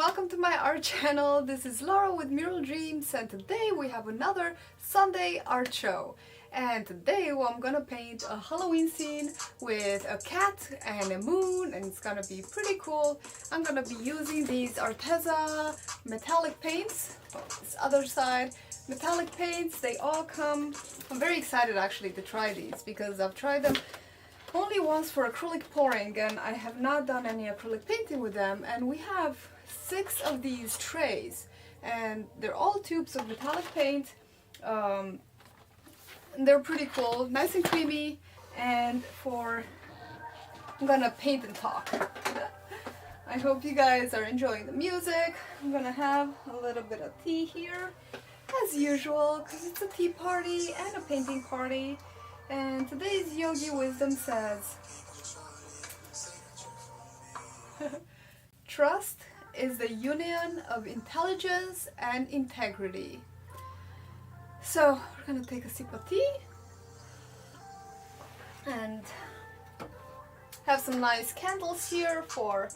welcome to my art channel. This is Laura with Mural Dreams, and today we have another Sunday art show. And today I'm gonna paint a Halloween scene with a cat and a moon, and it's gonna be pretty cool. I'm gonna be using these Arteza metallic paints. This other side, metallic paints, they all come. I'm very excited actually to try these because I've tried them only once for acrylic pouring, and I have not done any acrylic painting with them. And we have 6 of these trays, and they're all tubes of metallic paint. They're pretty cool, nice and creamy. And I'm gonna paint and talk. I hope you guys are enjoying the music. I'm gonna have a little bit of tea here, as usual, because it's a tea party and a painting party. And today's Yogi Wisdom says, trust is the union of intelligence and integrity. So we're gonna take a sip of tea and have some nice candles here for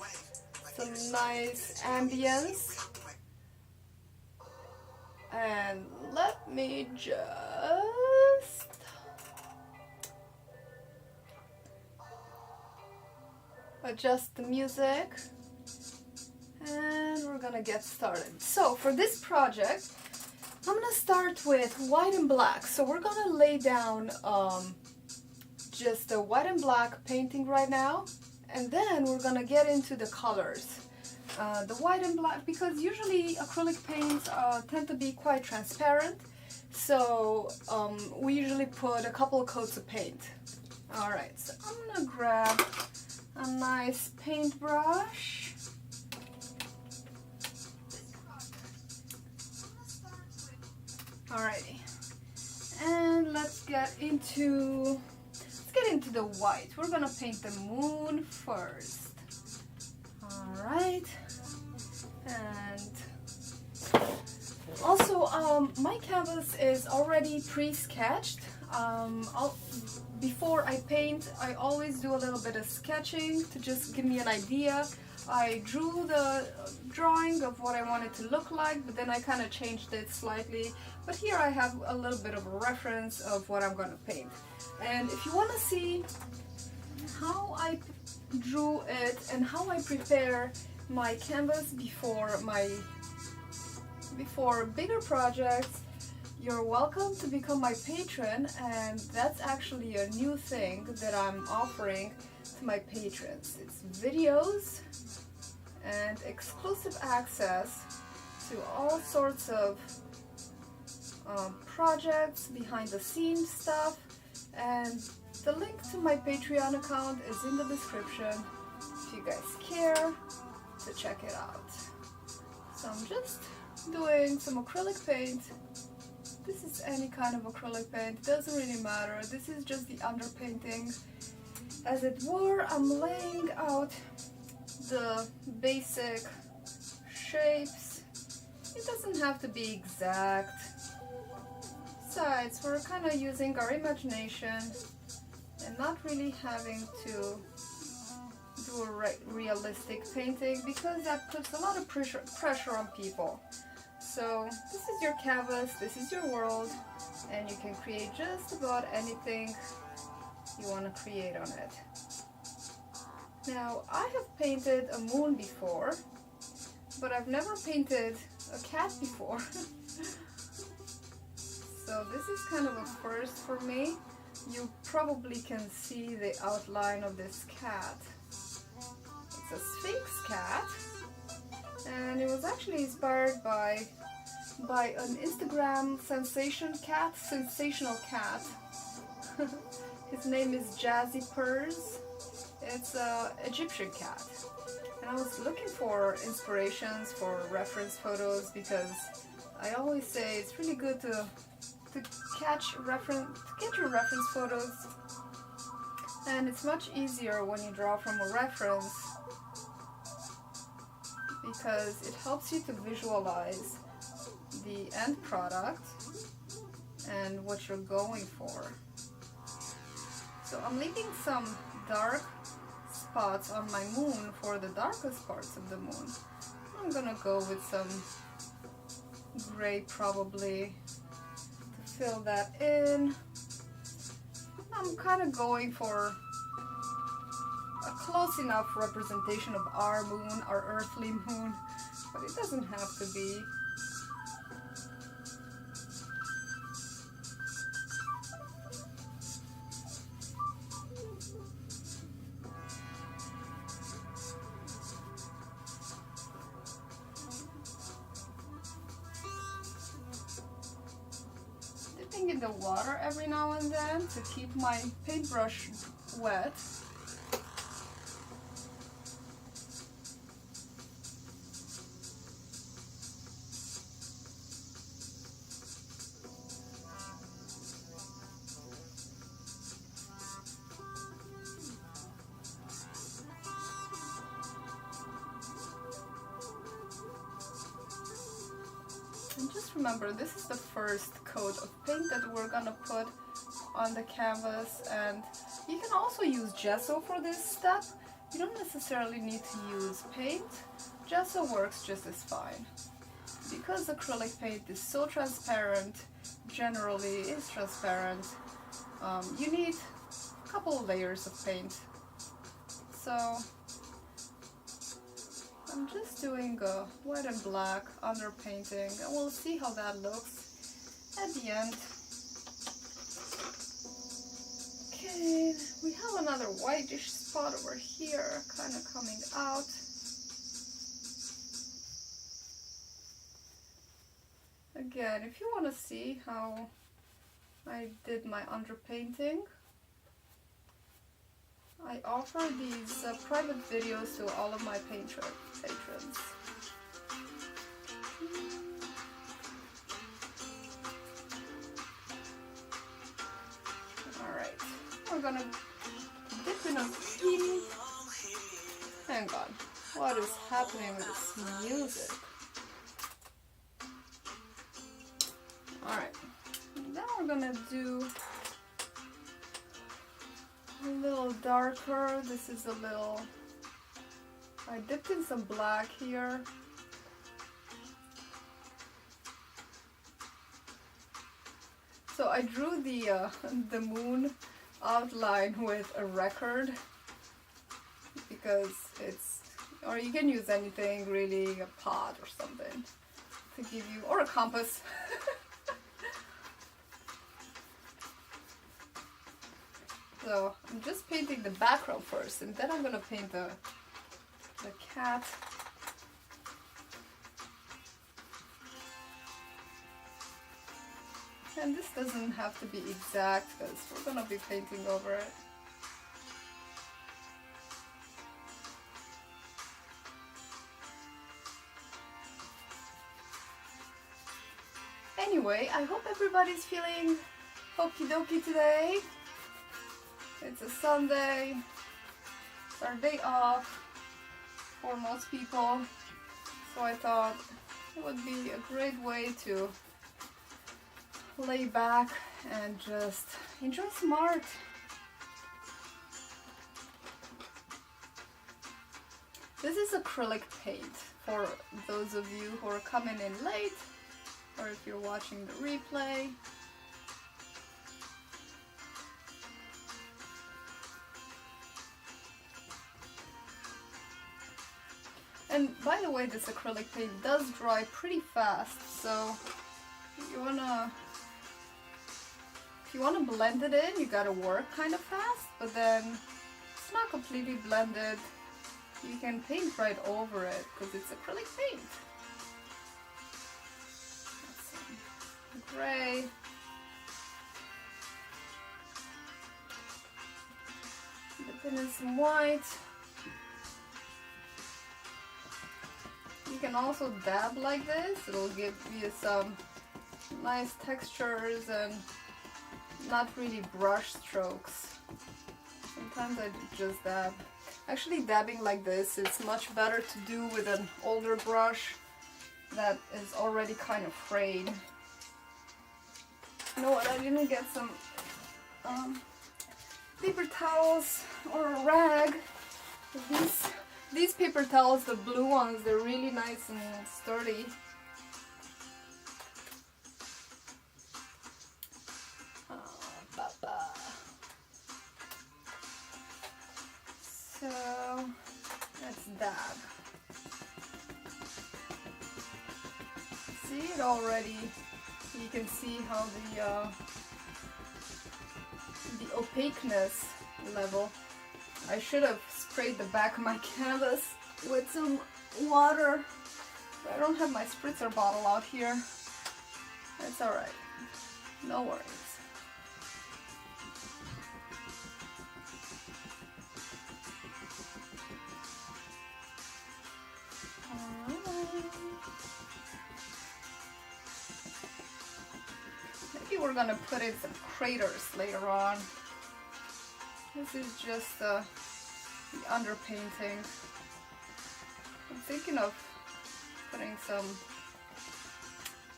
some nice ambience. And let me just adjust the music, and we're gonna get started. So for this project, I'm gonna start with white and black. So we're gonna lay down just a white and black painting right now, and then we're gonna get into the colors. The white and black, because usually acrylic paints tend to be quite transparent, so we usually put a couple of coats of paint. Alright, so I'm gonna grab a nice paintbrush. Alrighty, and let's get into the white. We're gonna paint the moon first. Alright, and also my canvas is already pre-sketched. Before I paint, I always do a little bit of sketching to just give me an idea. I drew the drawing of what I want it to look like, but then I kind of changed it slightly. But here I have a little bit of a reference of what I'm going to paint. And if you want to see how I drew it and how I prepare my canvas before bigger projects, you're welcome to become my patron, and that's actually a new thing that I'm offering to my patrons. It's videos and exclusive access to all sorts of projects, behind the scenes stuff, and the link to my Patreon account is in the description if you guys care to check it out. So I'm just doing some acrylic paint. This is any kind of acrylic paint, it doesn't really matter. This is just the underpainting. As it were, I'm laying out the basic shapes. It doesn't have to be exact. Besides, we're kind of using our imagination and not really having to do a realistic painting, because that puts a lot of pressure on people. So this is your canvas, this is your world, and you can create just about anything you want to create on it. Now, I have painted a moon before, but I've never painted a cat before. So this is kind of a first for me. You probably can see the outline of this cat. It's a Sphinx cat, and it was actually inspired by an Instagram sensational cat. His name is Jazzy Purrs. It's an Egyptian cat, and I was looking for inspirations for reference photos, because I always say it's really good to get your reference photos, and it's much easier when you draw from a reference, because it helps you to visualize the end product and what you're going for. So I'm leaving some dark spots on my moon for the darkest parts of the moon. I'm gonna go with some gray probably to fill that in. I'm kind of going for a close enough representation of our moon, our earthly moon, but it doesn't have to be. Dipping in the water every now and then to keep my paintbrush wet. And just remember, this is the first coat of paint that we're gonna put on the canvas, and you can also use gesso for this step. You don't necessarily need to use paint. Gesso works just as fine. Because acrylic paint is so transparent, generally is transparent, you need a couple of layers of paint. So I'm just doing a white and black underpainting, and we'll see how that looks at the end. Okay, we have another whitish spot over here, kind of coming out. Again, if you want to see how I did my underpainting, I offer these private videos to all of my patrons. Alright, we're gonna dip in a teeny. Hang on, what is happening with this music? Alright, now we're gonna do a little darker. This is a little, I dipped in some black here. So I drew the moon outline with a record because it's, or you can use anything really, a pot or something to give you, or a compass. So I'm just painting the background first, and then I'm gonna paint the cat. And this doesn't have to be exact because we're gonna be painting over it. Anyway, I hope everybody's feeling okie dokie today. It's a Sunday, it's our day off for most people, so I thought it would be a great way to lay back and just enjoy some art. This is acrylic paint for those of you who are coming in late, or if you're watching the replay. And by the way, this acrylic paint does dry pretty fast, so if you wanna blend it in, you gotta work kind of fast, but then it's not completely blended. You can paint right over it because it's acrylic paint. Some gray. Dip in some white. You can also dab like this. It'll give you some nice textures and not really brush strokes. Sometimes I just dab. Actually, dabbing like this is much better to do with an older brush that is already kind of frayed. You know what? I didn't get some paper towels or a rag. These These paper towels, the blue ones, they're really nice and sturdy. So that's that. See it already. You can see how the opaqueness level. I should have sprayed the back of my canvas with some water. But I don't have my spritzer bottle out here. That's alright. No worries. Maybe we're gonna put in some craters later on. This is just the underpainting. I'm thinking of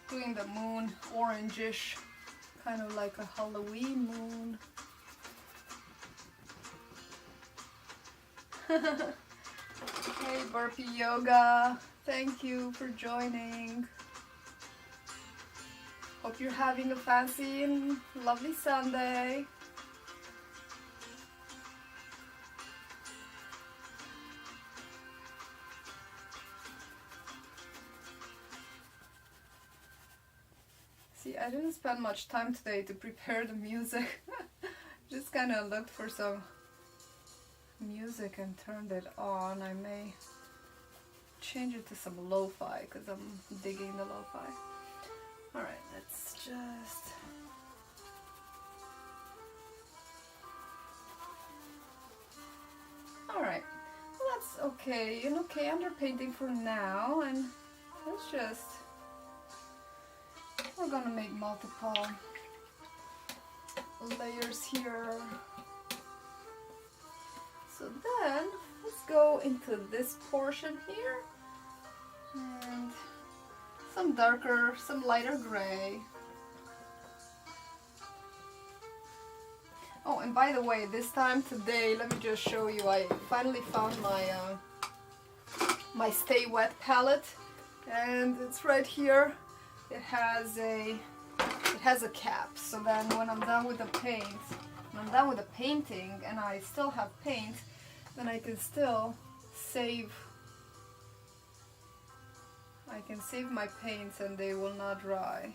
doing the moon orangish, kind of like a Halloween moon. Hey Burpee Yoga, thank you for joining. Hope you're having a fancy and lovely Sunday. See, I didn't spend much time today to prepare the music. Just kind of looked for some music and turned it on. I may change it to some lo-fi because I'm digging the lo-fi. Alright, let's just... Alright, well that's okay. An okay underpainting for now, and let's just... We're gonna make multiple layers here. So then, let's go into this portion here. And some darker, some lighter gray. Oh, and by the way, this time today, let me just show you, I finally found my Stay Wet palette, and it's right here. It has a cap, so then when I'm done with the paint, when I'm done with the painting and I still have paint, then I can still save my paints and they will not dry.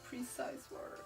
Precise work.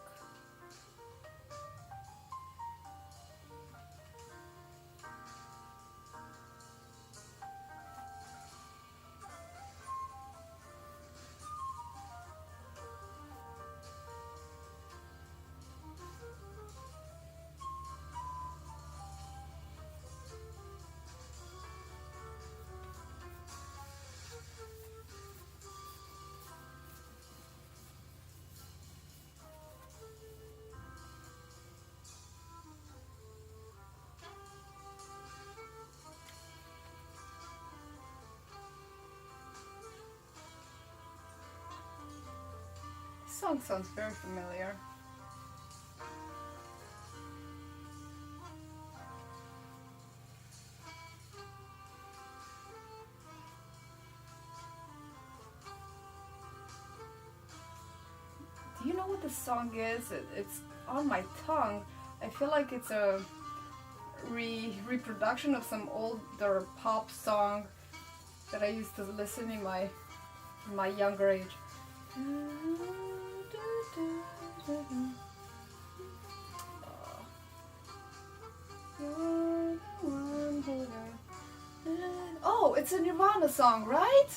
This song sounds very familiar. Do you know what the song is? It's on my tongue. I feel like it's a reproduction of some older pop song that I used to listen in my younger age. Oh, it's a Nirvana song, right?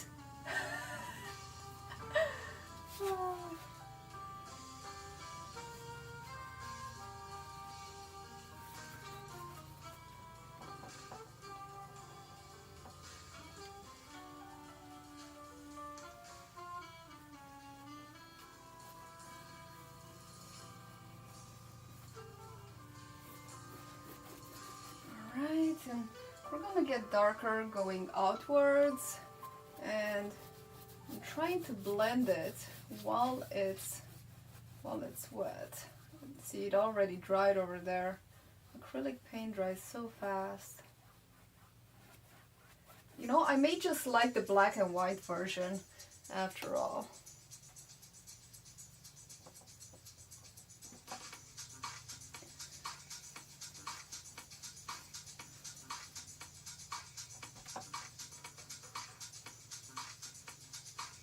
Alright, and we're gonna get darker going outwards, and I'm trying to blend it while it's wet. See, it already dried over there. Acrylic paint dries so fast. You know, I may just like the black and white version after all.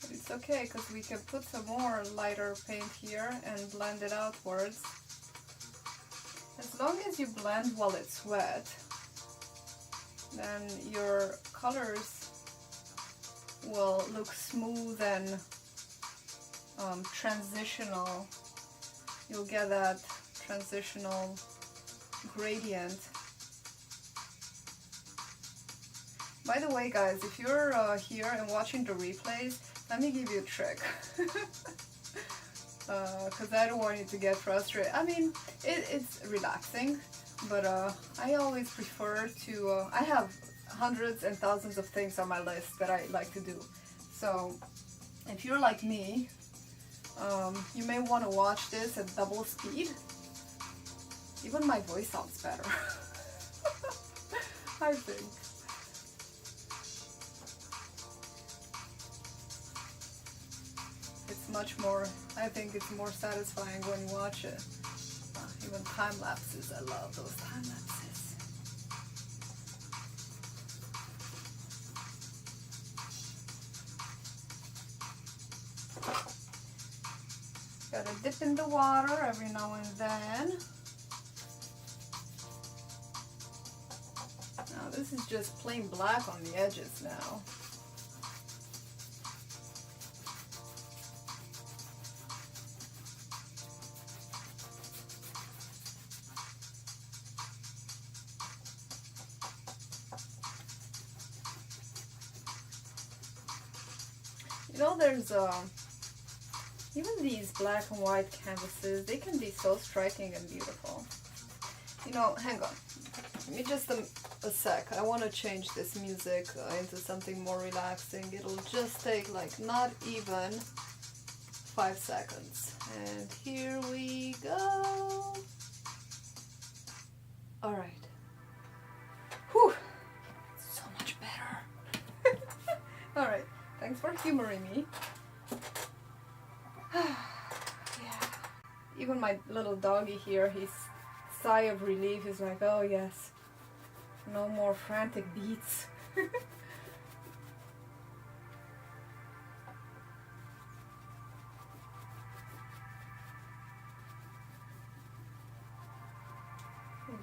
But it's okay, because we can put some more lighter paint here and blend it outwards. As long as you blend while it's wet, then your colors will look smooth and transitional. You'll get that transitional gradient. By the way, guys, if you're here and watching the replays, let me give you a trick. Because I don't want you to get frustrated. I mean, it's relaxing, but I always prefer to, I have hundreds and thousands of things on my list that I like to do. So if you're like me, you may want to watch this at double speed. Even my voice sounds better. I think. It's much more, I think it's more satisfying when you watch it. Even time lapses, I love those time lapses. Gotta dip in the water every now and then. Now this is just plain black on the edges now. You know, there's even these black and white canvases, they can be so striking and beautiful. You know, hang on, give me just a sec. I want to change this music into something more relaxing. It'll just take like not even 5 seconds. And here we go. All right. Whew, so much better. All right. Thanks for humoring me. Yeah. Even my little doggy here, his sigh of relief is like, oh yes, no more frantic beats.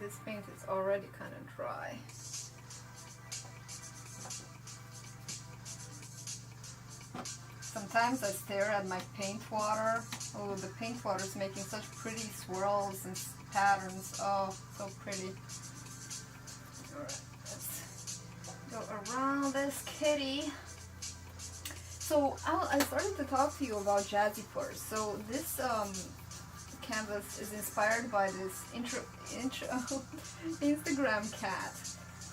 This paint is already kind of dry. Sometimes I stare at my paint water. Oh, the paint water is making such pretty swirls and patterns. Oh, so pretty. Alright, let's go around this kitty. So I started to talk to you about Jazzy first. So this canvas is inspired by this Instagram cat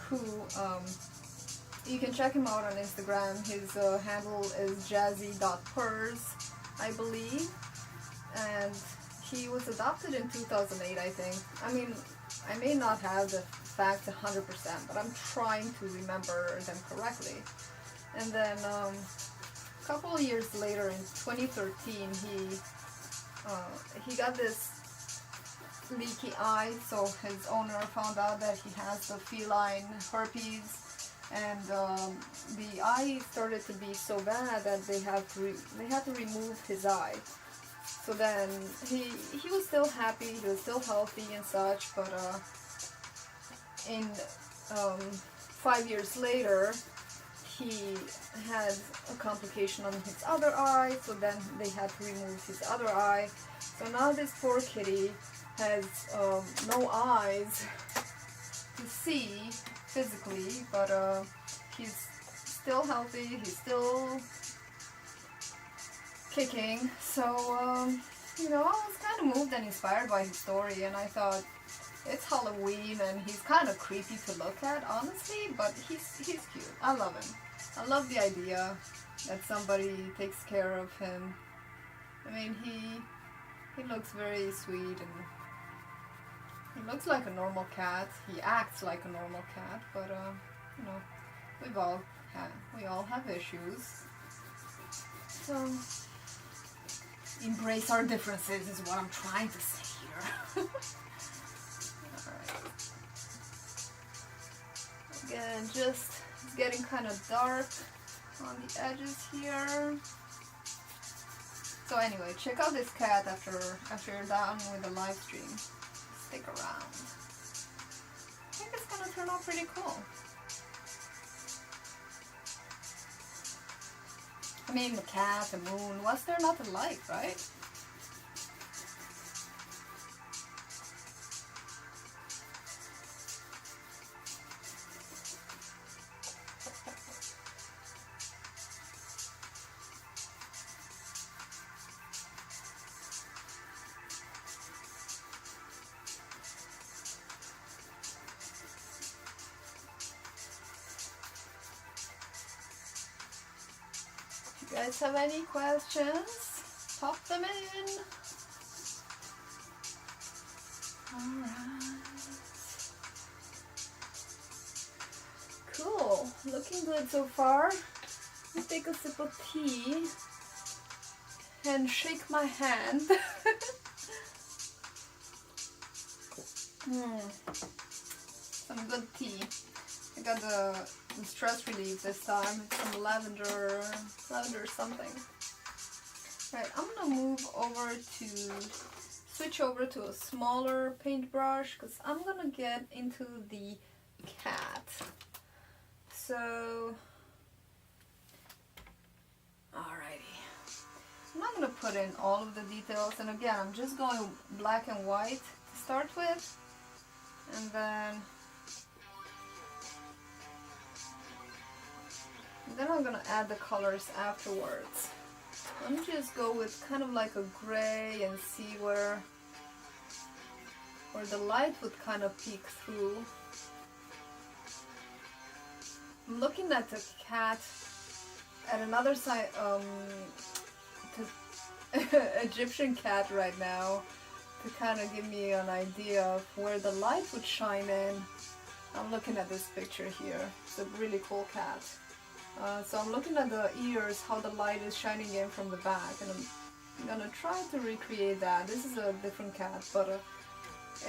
who you can check him out on Instagram. His handle is jazzy.purrs, I believe, and he was adopted in 2008, I think. I mean, I may not have the facts 100%, but I'm trying to remember them correctly. And then a couple of years later, in 2013, he got this leaky eye, so his owner found out that he has the feline herpes. And the eye started to be so bad that they had to remove his eye. So then he was still happy, he was still healthy and such, but in 5 years later he had a complication on his other eye, so then they had to remove his other eye. So now this poor kitty has no eyes to see physically, but he's still healthy, he's still kicking. So you know, I was kind of moved and inspired by his story, and I thought, It's Halloween and he's kind of creepy to look at, honestly, but he's cute. I love him. I love the idea that somebody takes care of him. I mean, he looks very sweet and he looks like a normal cat. He acts like a normal cat, but you know, we all have issues. So embrace our differences is what I'm trying to say here. Alright. Again, just it's getting kind of dark on the edges here. So anyway, check out this cat after you're done with the live stream. Stick around. I think it's gonna turn out pretty cool. I mean, the cat, the moon, what's there not to like, right? If you guys have any questions, pop them in. Alright. Cool. Looking good so far. Let me take a sip of tea and shake my hand. Some good tea. I got the stress relief this time. It's some lavender something. Right, I'm gonna switch over to a smaller paintbrush because I'm gonna get into the cat. So, alrighty. I'm not gonna put in all of the details, and again, I'm just going black and white to start with, and then I'm gonna add the colors afterwards. Let me just go with kind of like a gray and see where the light would kind of peek through. I'm looking at the cat at another side, Egyptian cat right now, to kind of give me an idea of where the light would shine in. I'm looking at this picture here. It's a really cool cat. So I'm looking at the ears, how the light is shining in from the back, and I'm gonna try to recreate that. This is a different cat, but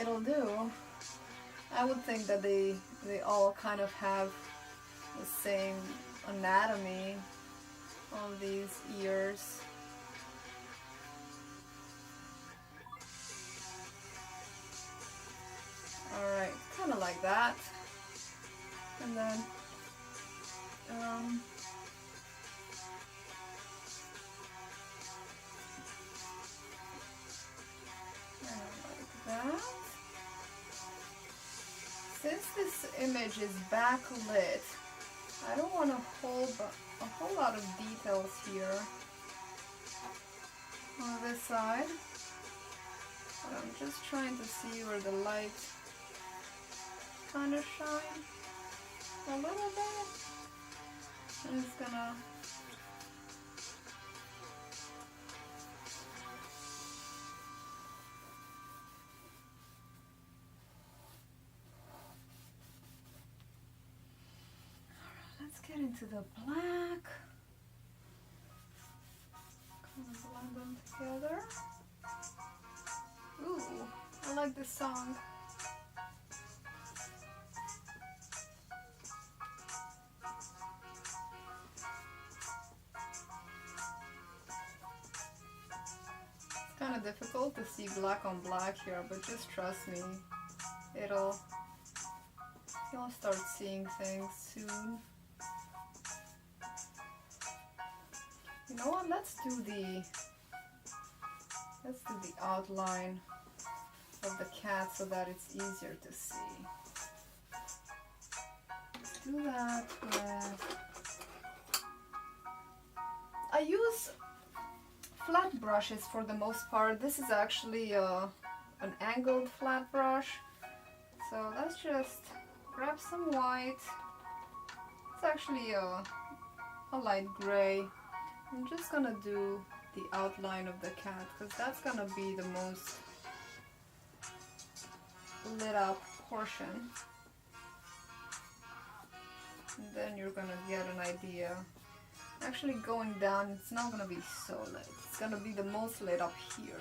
it'll do. I would think that they all kind of have the same anatomy on these ears. Alright, kind of like that. And then like that. Since this image is backlit, I don't want to hold a whole lot of details here on this side. But I'm just trying to see where the light kind of shine a little bit. I'm just gonna let's get into the black. Kind of blend them together. Ooh, I like this song. Kind of difficult to see black on black here, but just trust me, you'll start seeing things soon. You know what? Let's do the outline of the cat so that it's easier to see. Let's do that with. I use flat brushes for the most part. This is actually an angled flat brush, So let's just grab some white. It's actually a light gray. I'm just gonna do the outline of the cat because that's gonna be the most lit up portion. And then you're gonna get an idea. Actually going down, it's not gonna be so lit. It's gonna be the most lit up here.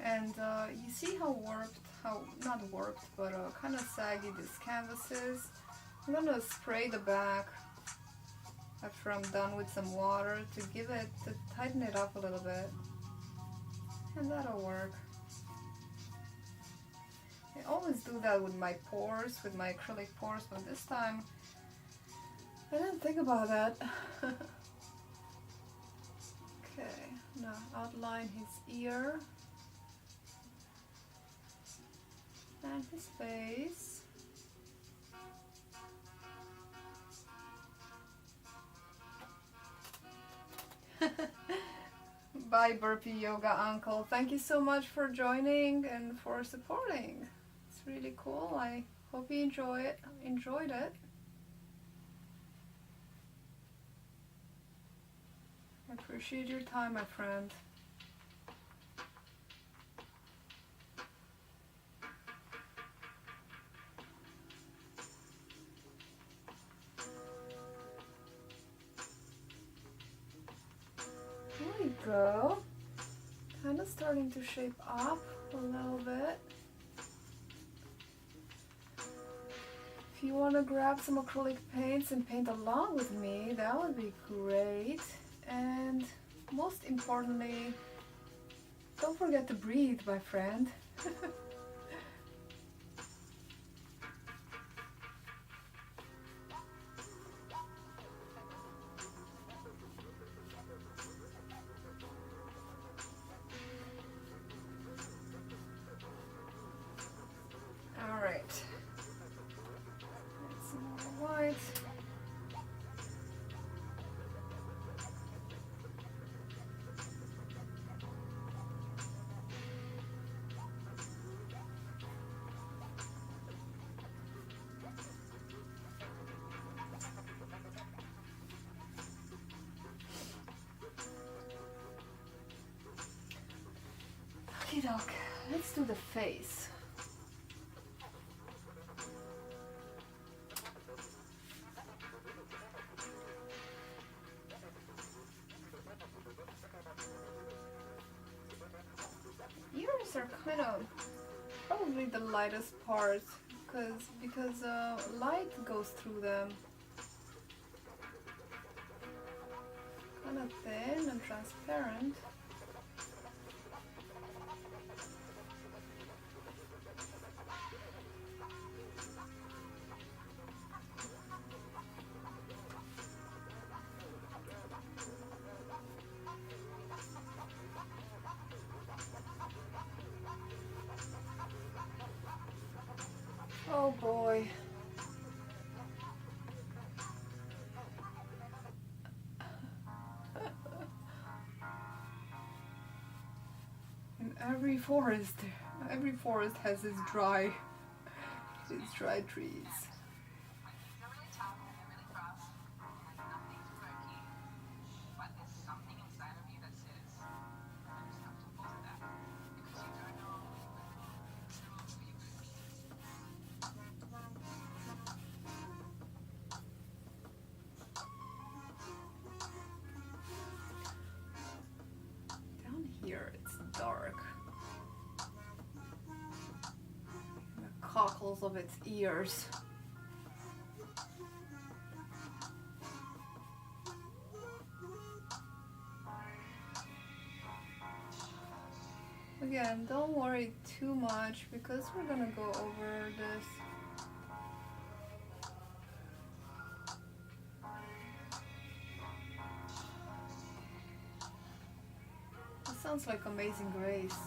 And you see how not warped, but kind of saggy this canvas is. I'm gonna spray the back after I'm done with some water to tighten it up a little bit. And that'll work. I always do that with my pores, with my acrylic pores, but this time I didn't think about that. Okay, now outline his ear. And his face. Bye, Burpee Yoga Uncle. Thank you so much for joining and for supporting. It's really cool. I hope you enjoyed it. I appreciate your time, my friend. There we go. Kind of starting to shape up a little bit. If you want to grab some acrylic paints and paint along with me, that would be great. And most importantly, don't forget to breathe, my friend. Okay, let's do the face. Ears are kind of probably the lightest part because light goes through them. Kind of thin and transparent. Oh boy. In every forest has its dry trees. Here it's dark. The cockles of its ears. Again, don't worry too much because we're gonna go over this. Sounds like Amazing Grace.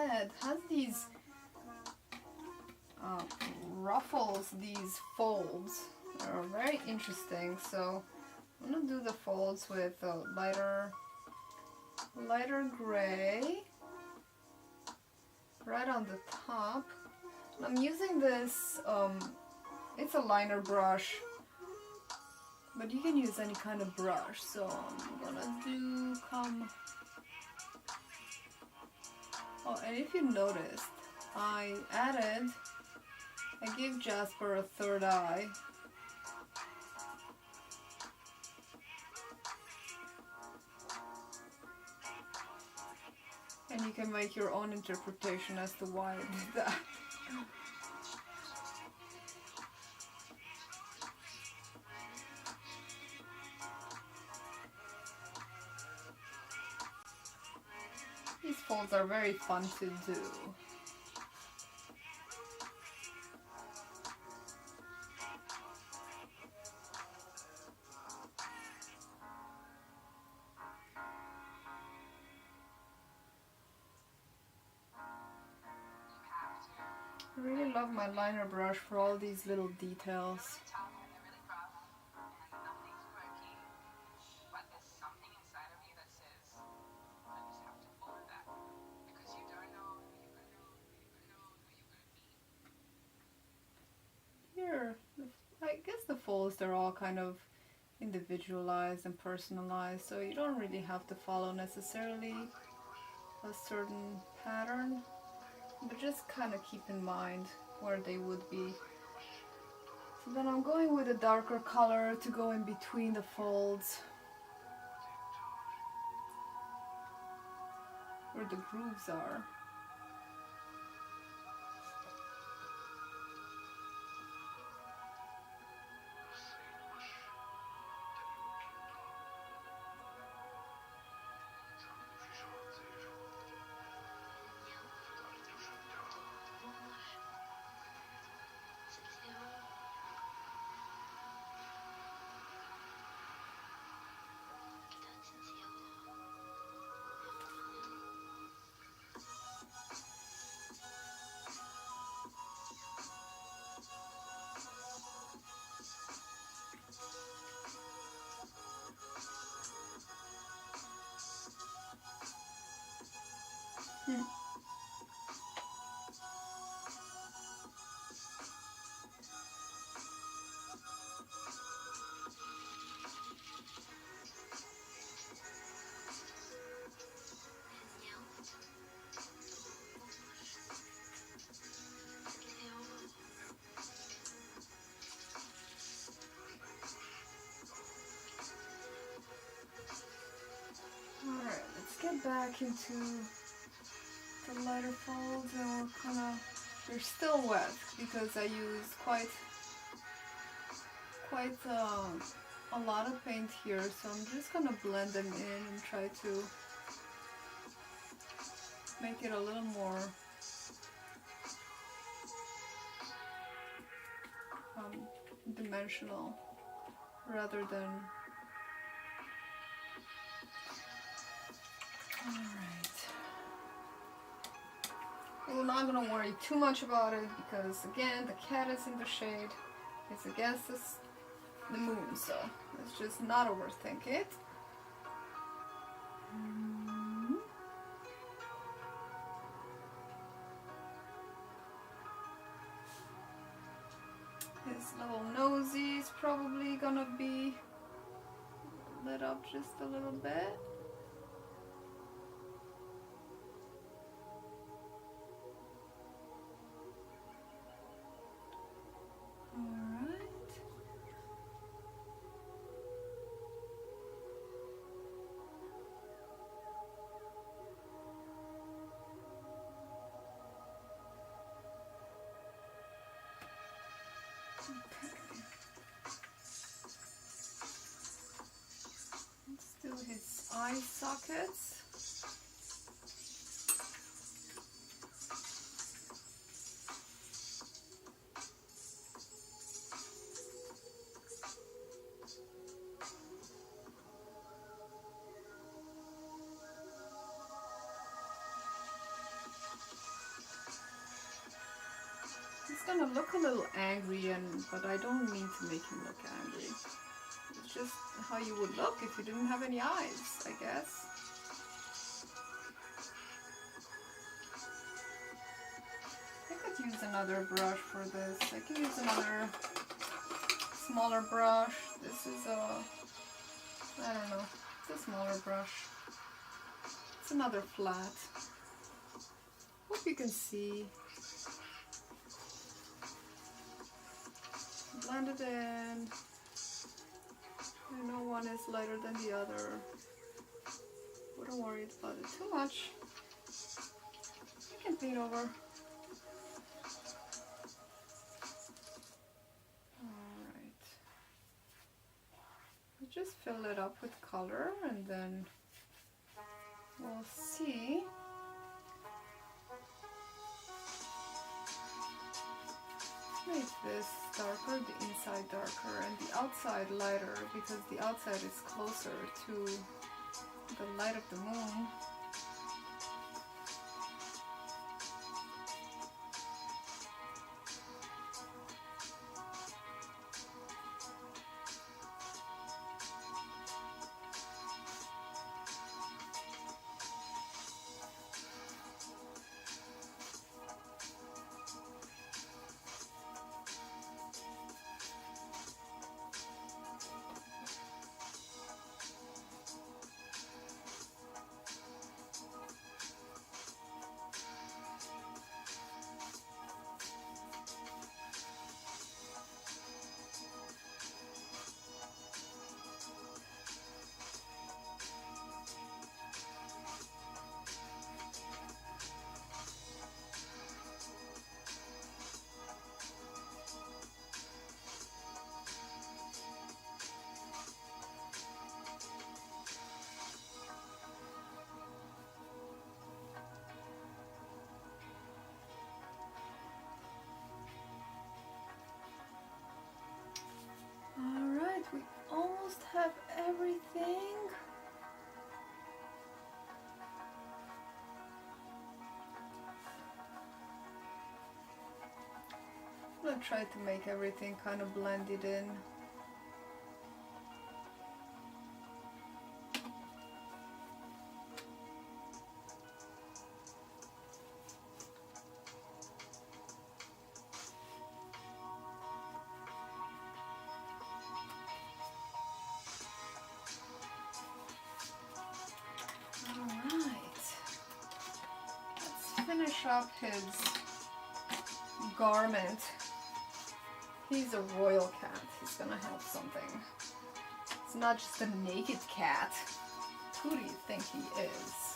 head has these ruffles, these folds. They're very interesting. So I'm gonna do the folds with a lighter gray right on the top. And I'm using this, it's a liner brush, but you can use any kind of brush. So I'm gonna do oh, and if you noticed, I gave Jasper a third eye. And you can make your own interpretation as to why I did that. These folds are very fun to do. I really love my liner brush for all these little details. Here, I guess the folds, they're all kind of individualized and personalized, so you don't really have to follow necessarily a certain pattern, but just kind of keep in mind where they would be. So then I'm going with a darker color to go in between the folds, where the grooves are. Alright, let's get back into the lighter folds, and they're still wet because I used quite a lot of paint here, so I'm just gonna blend them in and try to make it a little more dimensional rather than. Alright. We're not gonna worry too much about it because again the cat is in the shade. It's against the moon, so let's just not overthink it. His little nosy is probably gonna be lit up just a little bit. Let's do his eye sockets. gonna look a little angry, but I don't mean to make him look angry. It's just how you would look if you didn't have any eyes, I guess. I could use another brush for this. I could use another smaller brush. This is a, I don't know, it's a smaller brush. It's another flat. Hope you can see. Blend it in. I know one is lighter than the other. Wouldn't worry about it too much. You can paint over. Alright. You just fill it up with color and then we'll see. Make this darker, the inside darker, and the outside lighter, because the outside is closer to the light of the moon. We almost have everything. I'm gonna try to make everything kind of blended in. Finish up his garment. He's a royal cat. He's gonna have something. It's not just a naked cat. Who do you think he is?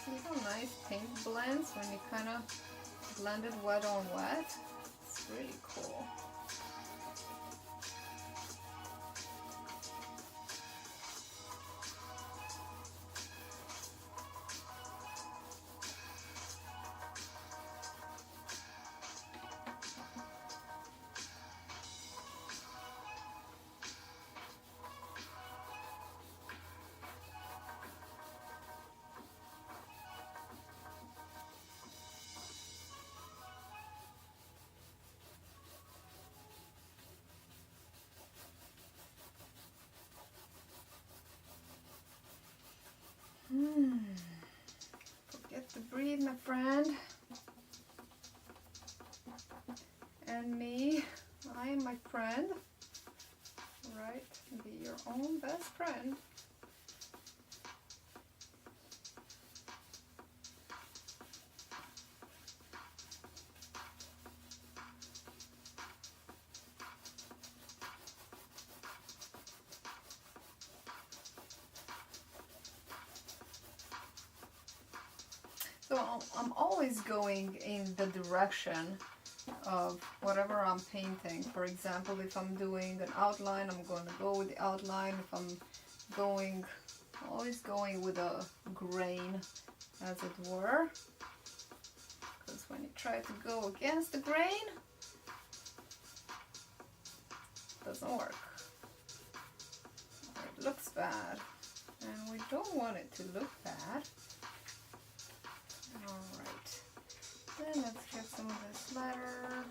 See how nice paint blends when you kind of blend it wet on wet? It's really cool. Forget to breathe, my friend. And me, I am my friend. Right? Be your own best friend. So I'm always going in the direction of whatever I'm painting. For example, if I'm doing an outline, I'm going to go with the outline. If I'm going, always going with a grain, as it were. Because when you try to go against the grain, it doesn't work. Or it looks bad. And we don't want it to look bad. Alright. Then let's get some of this letter.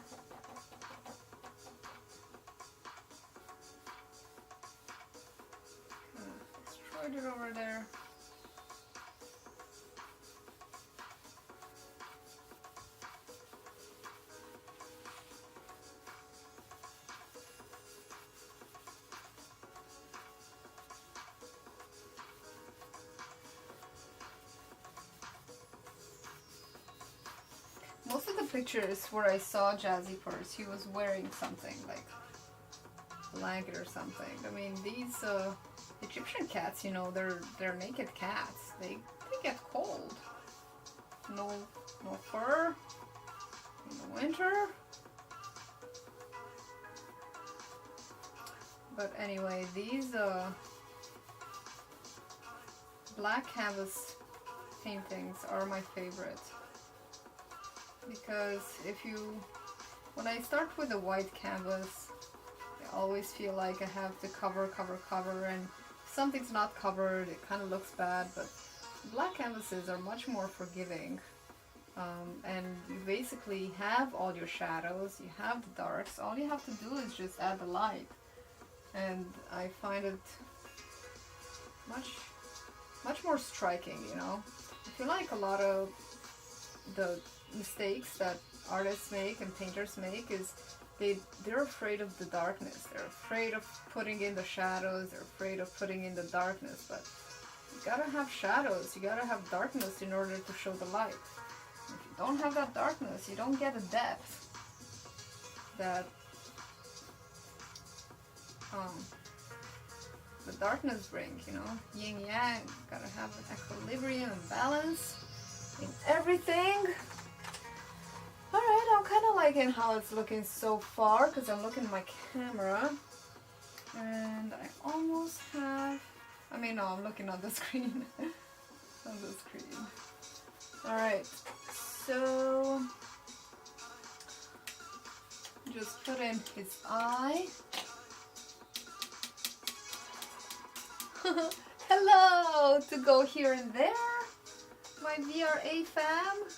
Kind of destroyed it over there. Most of the pictures where I saw Jazzy first, he was wearing something like a blanket or something. I mean, these Egyptian cats, you know, they're naked cats. They get cold. No fur in the winter. But anyway, these black canvas paintings are my favorite. Because when I start with a white canvas, I always feel like I have to cover, and if something's not covered, it kind of looks bad, but black canvases are much more forgiving, and you basically have all your shadows, you have the darks, all you have to do is just add the light, and I find it much more striking, you know. I feel like a lot of the mistakes that artists make and painters make is they're afraid of the darkness. They're afraid of putting in the shadows. They're afraid of putting in the darkness. But you gotta have shadows. You gotta have darkness in order to show the light. If you don't have that darkness, you don't get the depth that the darkness brings. You know, yin yang. Gotta have an equilibrium and balance in everything. Alright, I'm kind of liking how it's looking so far because I'm looking at my camera and I almost have, I mean, no, I'm looking on the screen. On the screen. Alright, so just put in his eye. Hello to go here and there, my VRA fam.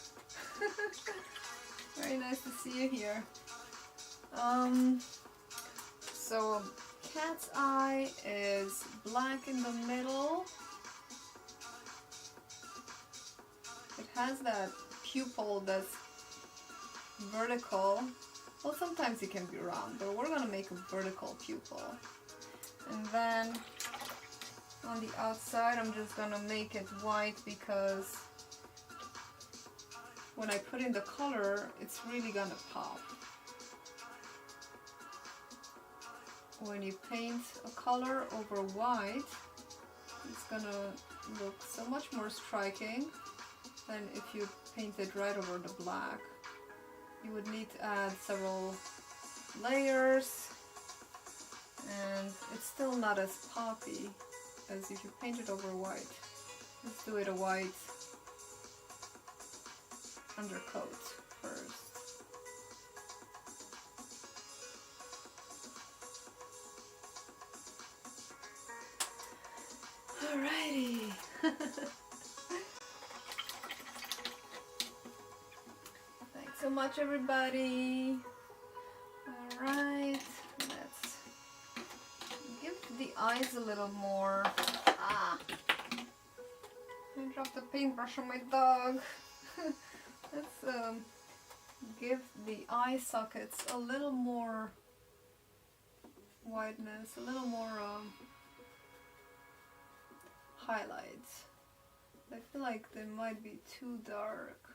Very nice to see you here. So cat's eye is black in the middle. It has that pupil that's vertical. Well, sometimes it can be round, but we're gonna make a vertical pupil. And then on the outside, I'm just gonna make it white because when I put in the color, it's really gonna pop. When you paint a color over white, it's gonna look so much more striking than if you paint it right over the black. You would need to add several layers, and it's still not as poppy as if you paint it over white. Let's do it a white undercoat first. Alrighty. Thanks so much, everybody. Alright, let's give the eyes a little more. I dropped the paintbrush on my dog. Let's give the eye sockets a little more whiteness, a little more highlights. I feel like they might be too dark.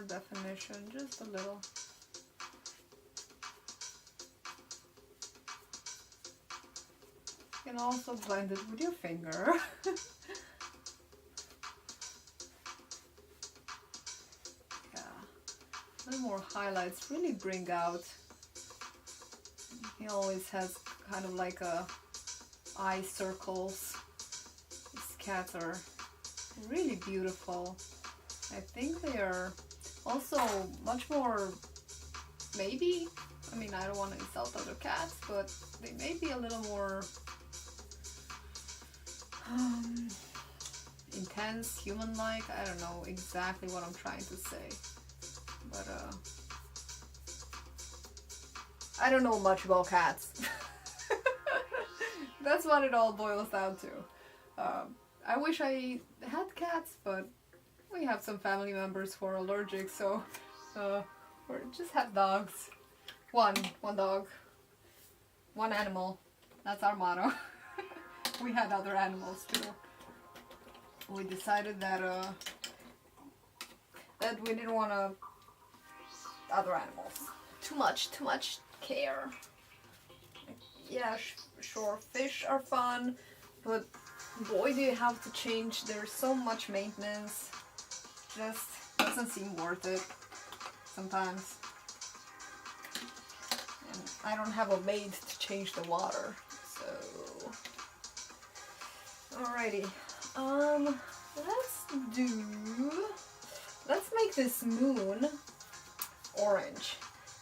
more definition, just a little. You can also blend it with your finger. A little more highlights really bring out. He always has kind of like a eye circles. These cats are really beautiful. I think they are also much more, maybe, I mean, I don't want to insult other cats, but they may be a little more intense, human-like. I don't know exactly what I'm trying to say. But I don't know much about cats. That's what it all boils down to. I wish I had cats, but we have some family members who are allergic, so we just have dogs. One dog, one animal. That's our motto. We had other animals too. We decided that we didn't want to other animals. Too much care. Yeah, sure, fish are fun, but boy, do you have to change. There's so much maintenance. Just doesn't seem worth it sometimes. And I don't have a maid to change the water, so. Alrighty. Let's make this moon orange.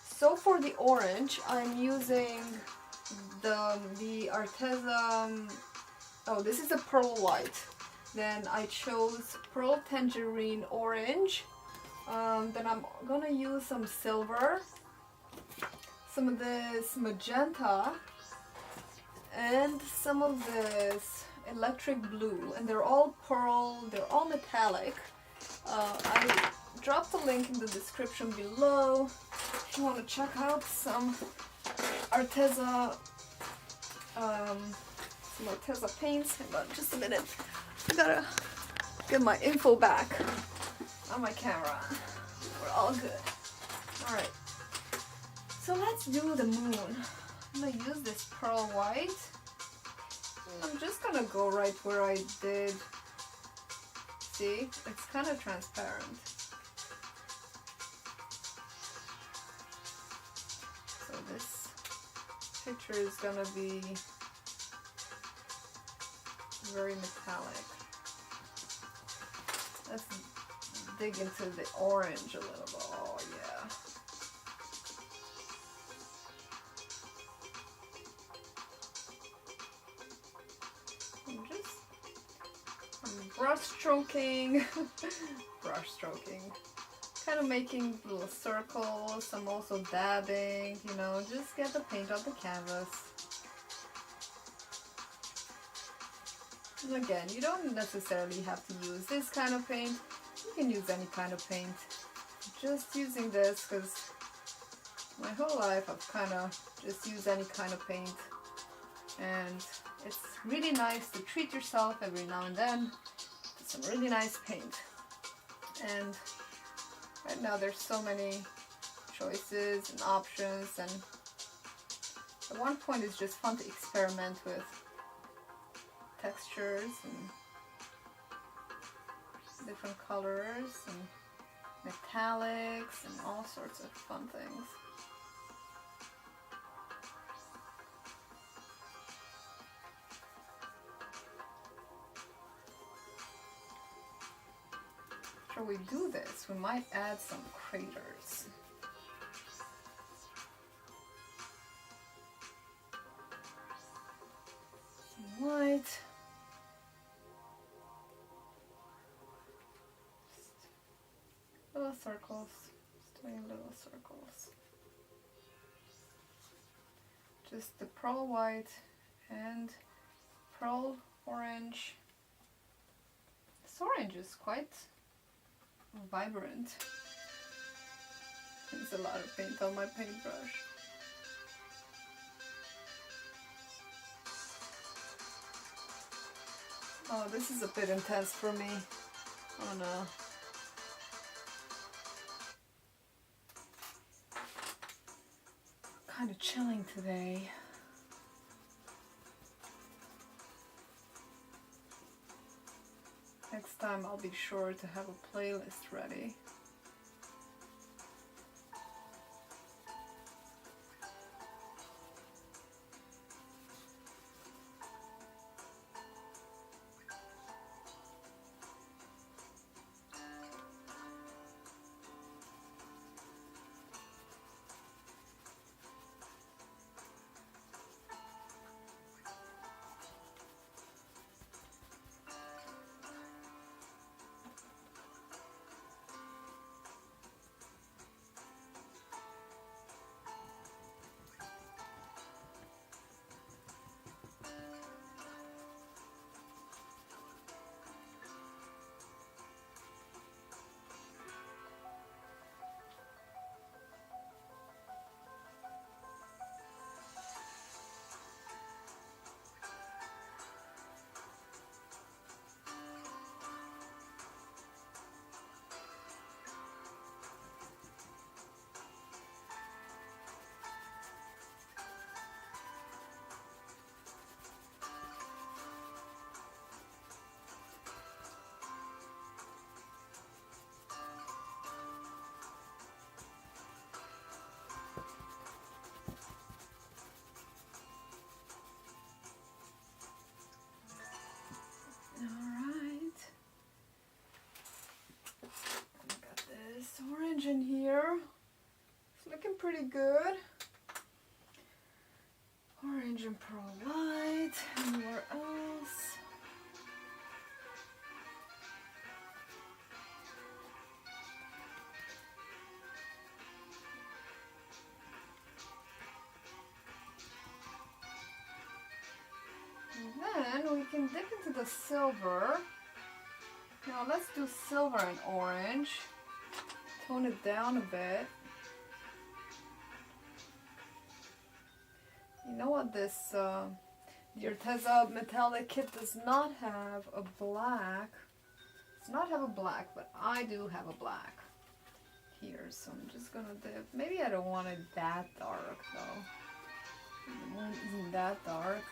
So for the orange, I'm using the Arteza. Oh, this is a pearl white. Then I chose pearl tangerine orange. Then I'm gonna use some silver, some of this magenta, and some of this electric blue. And they're all pearl. They're all metallic. I dropped the link in the description below if you want to check out some Arteza paints. Hang on just a minute. I gotta get my info back on my camera. We're all good. Alright. So let's do the moon. I'm gonna use this pearl white. I'm just gonna go right where I did. See? It's kind of transparent. So this picture is gonna be very metallic. Let's dig into the orange a little bit. Oh yeah. I'm brush stroking, kind of making little circles. I'm also dabbing, you know, just get the paint on the canvas. And again, you don't necessarily have to use this kind of paint. You can use any kind of paint. Just using this because my whole life I've kind of just used any kind of paint. And it's really nice to treat yourself every now and then with some really nice paint. And right now there's so many choices and options, and at one point it's just fun to experiment with textures and different colors and metallics and all sorts of fun things. After we do this, we might add some craters. Some white. Little circles, just doing little circles. Just the pearl white and pearl orange. This orange is quite vibrant. There's a lot of paint on my paintbrush. Oh, this is a bit intense for me. Oh no. kind of chilling today. Next time I'll be sure to have a playlist ready. Alright. Got this orange in here. It's looking pretty good. Orange and pearl white. And where else? And then we can dip into the silver. Now let's do silver and orange. Tone it down a bit. You know what, this the Arteza metallic kit does not have a black. Does not have a black, but I do have a black here. So I'm just gonna dip. Maybe I don't want it that dark though. The moon isn't that dark.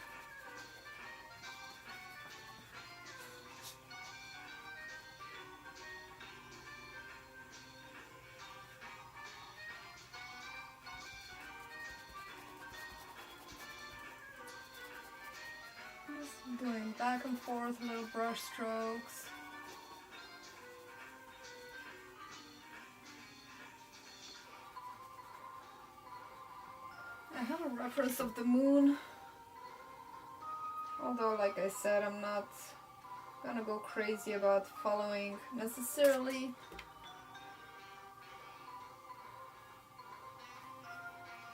Just doing back and forth little brush strokes. I have a reference of the moon, although like I said, I'm not gonna go crazy about following necessarily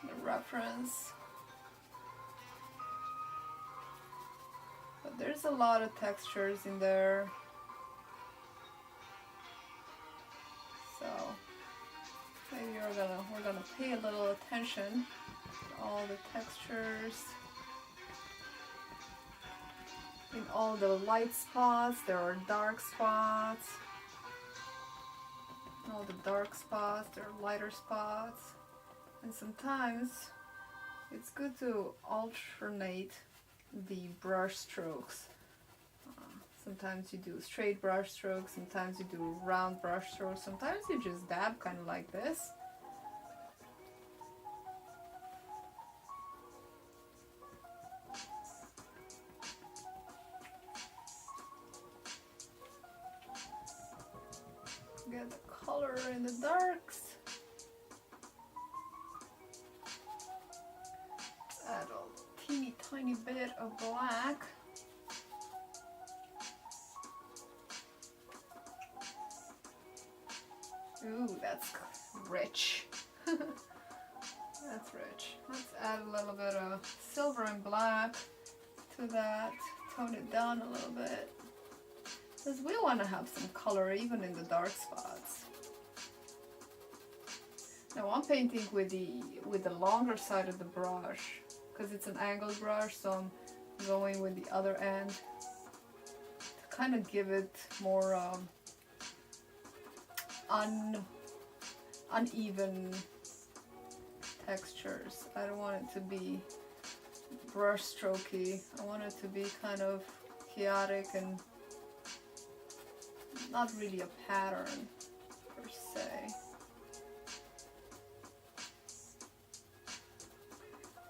the reference. But there's a lot of textures in there, so maybe we're gonna pay a little attention to all the textures. In all the light spots, there are dark spots. In all the dark spots, there are lighter spots, and sometimes it's good to alternate the brush strokes. Sometimes you do straight brush strokes, sometimes you do round brush strokes, sometimes you just dab kind of like this. Get the color in the darks. Add a teeny tiny bit of black. Ooh, that's rich. That's rich. Let's add a little bit of silver and black to that. Tone it down a little bit. Because we want to have some color even in the dark spots. Now I'm painting with the longer side of the brush because it's an angled brush, so I'm going with the other end to kind of give it more uneven textures. I don't want it to be brush strokey. I want it to be kind of chaotic and not really a pattern per se.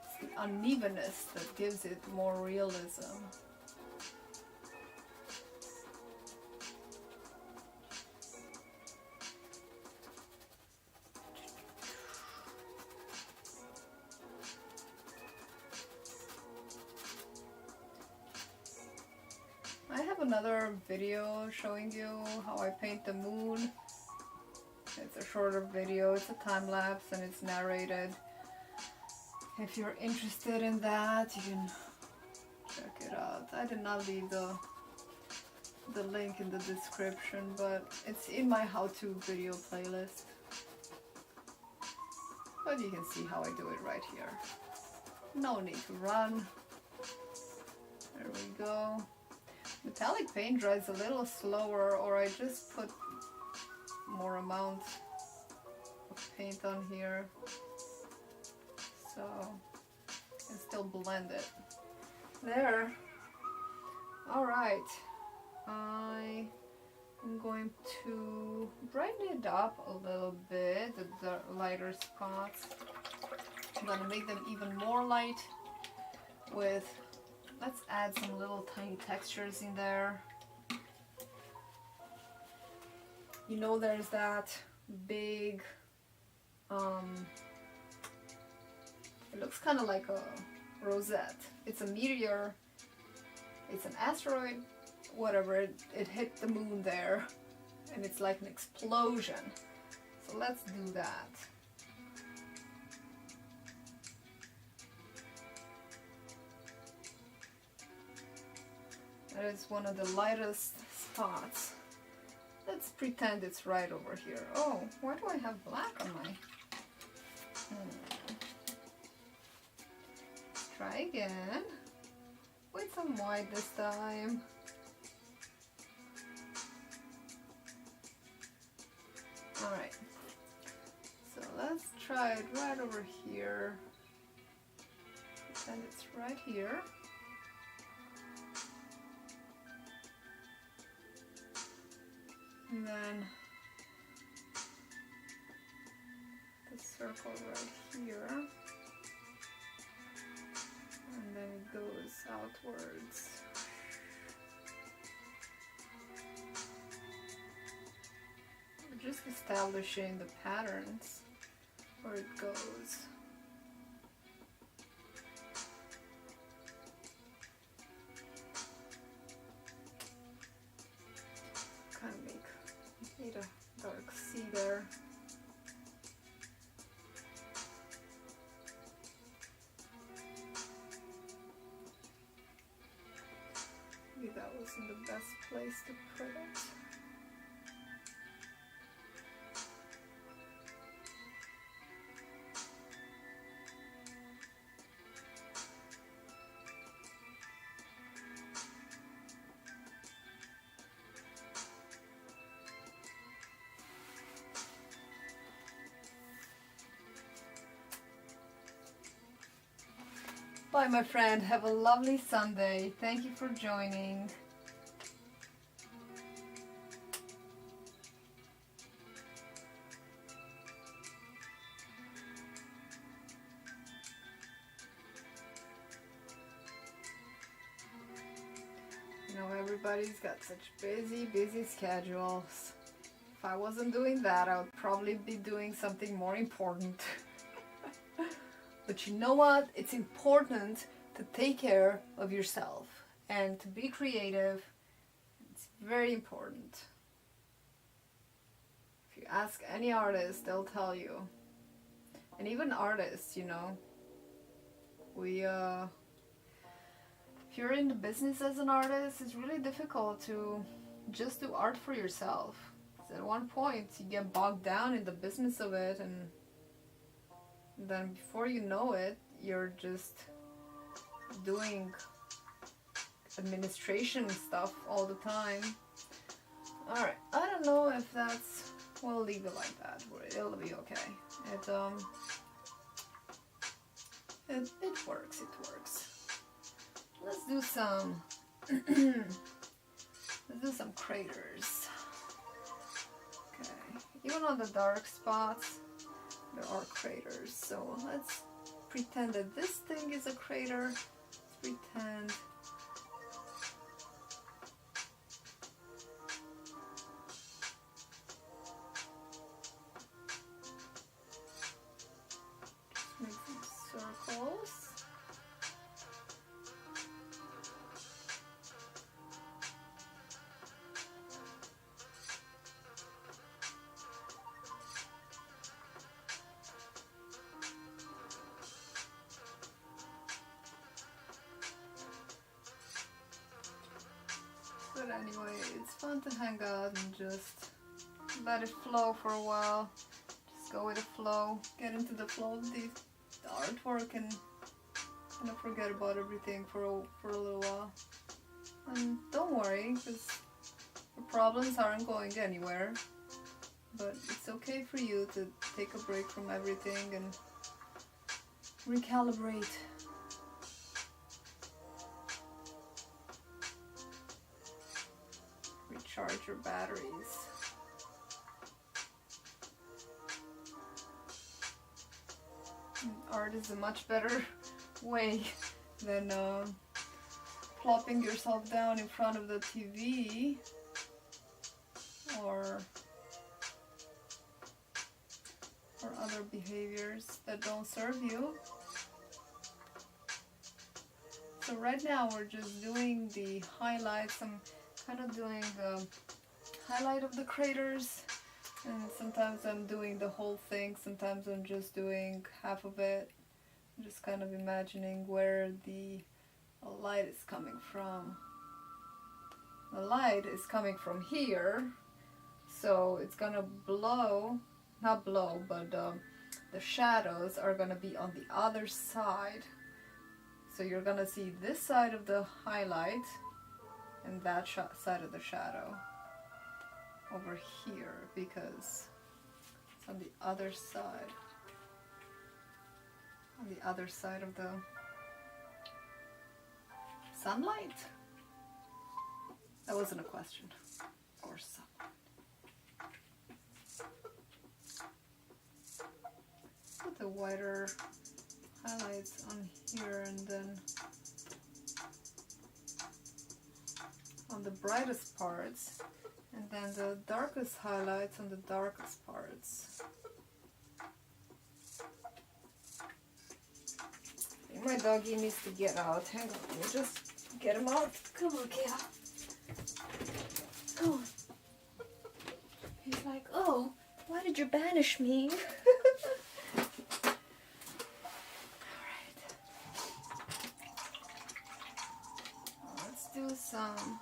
It's the unevenness that gives it more realism. I have another video showing you how I paint the moon. It's a shorter video, it's a time lapse and it's narrated. If you're interested in that, you can check it out. I did not leave the link in the description, but it's in my how-to video playlist. But you can see how I do it right here. No need to run. There we go. Metallic paint dries a little slower, or I just put more amount of paint on here, so I can still blend it. There. Alright, I am going to brighten it up a little bit, the lighter spots. I'm gonna make them even more light with, let's add some little tiny textures in there. You know, there's that big, it looks kind of like a rosette. It's a meteor, it's an asteroid, whatever, it hit the moon there, and it's like an explosion. So let's do that. That is one of the lightest spots. Let's pretend it's right over here. Oh, why do I have black on my... Let's try again. With some white this time. Alright. So let's try it right over here. Pretend it's right here. And then the circle right here, and then it goes outwards. We're just establishing the patterns where it goes. Kind of need a dark C there. Maybe that wasn't the best place to put it. Bye, my friend. Have a lovely Sunday. Thank you for joining. You know, everybody's got such busy schedules. If I wasn't doing that, I would probably be doing something more important. But you know what? It's important to take care of yourself and to be creative. It's very important. If you ask any artist, they'll tell you. And even artists, you know, if you're in the business as an artist, it's really difficult to just do art for yourself. At one point, you get bogged down in the business of it, and then before you know it, you're just doing administration stuff all the time. Alright, I don't know if that's... we'll leave it like that. It'll be okay. It works, it works. Let's do some let's do some craters. Okay, even on the dark spots there are craters, so let's pretend that this thing is a crater. Let's pretend just make some circles. But anyway, it's fun to hang out and just let it flow for a while. Just go with the flow, get into the flow of the artwork and kind of forget about everything for a little while. And don't worry, because the problems aren't going anywhere. But it's okay for you to take a break from everything and recalibrate. Recharge your batteries. And art is a much better way than plopping yourself down in front of the TV or other behaviors that don't serve you. So right now we're just doing the highlights. I'm kind of doing the highlight of the craters, and sometimes I'm doing the whole thing, sometimes I'm just doing half of it. I'm just kind of imagining where the light is coming from. The light is coming from here, so it's gonna blow, not blow, but the shadows are gonna be on the other side. So you're gonna see this side of the highlight and that side of the shadow over here, because it's on the other side. On the other side of the sunlight? That wasn't a question. Or sunlight. Put the whiter highlights on here and then on the brightest parts, and then the darkest highlights on the darkest parts. My doggy needs to get out. Hang on, let me just get him out. Come on, Kayla. Come on. He's like, oh, why did you banish me? Alright. Let's do some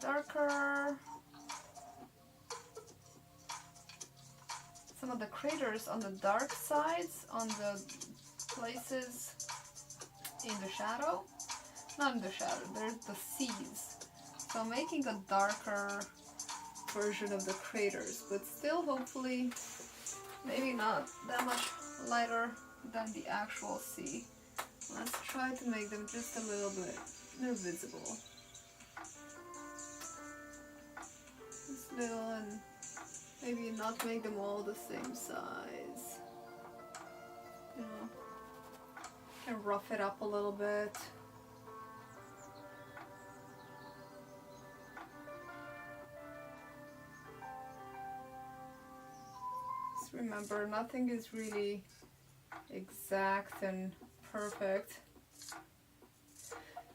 darker. Some of the craters on the dark sides, on the places in the shadow. Not in the shadow, there's the seas. So I'm making a darker version of the craters, but still hopefully maybe not that much lighter than the actual sea. Let's try to make them just a little bit more visible. Just little, and maybe not make them all the same size. You know, can rough it up a little bit. Just remember, nothing is really exact and perfect.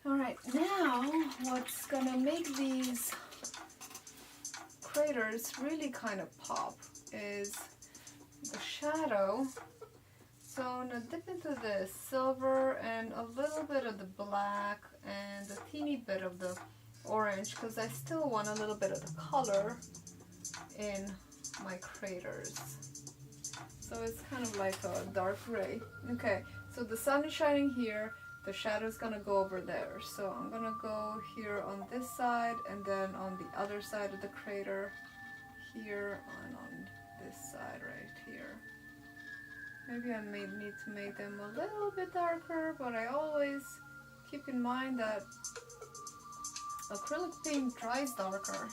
Alright, now what's gonna make these craters really kind of pop is the shadow. So I'm gonna dip into the silver and a little bit of the black and a teeny bit of the orange, because I still want a little bit of the color in my craters. So it's kind of like a dark gray. Okay, so the sun is shining here, the shadow is gonna go over there. So I'm gonna go here on this side and then on the other side of the crater here and on this side right here. Maybe I may need to make them a little bit darker, but I always keep in mind that acrylic paint dries darker,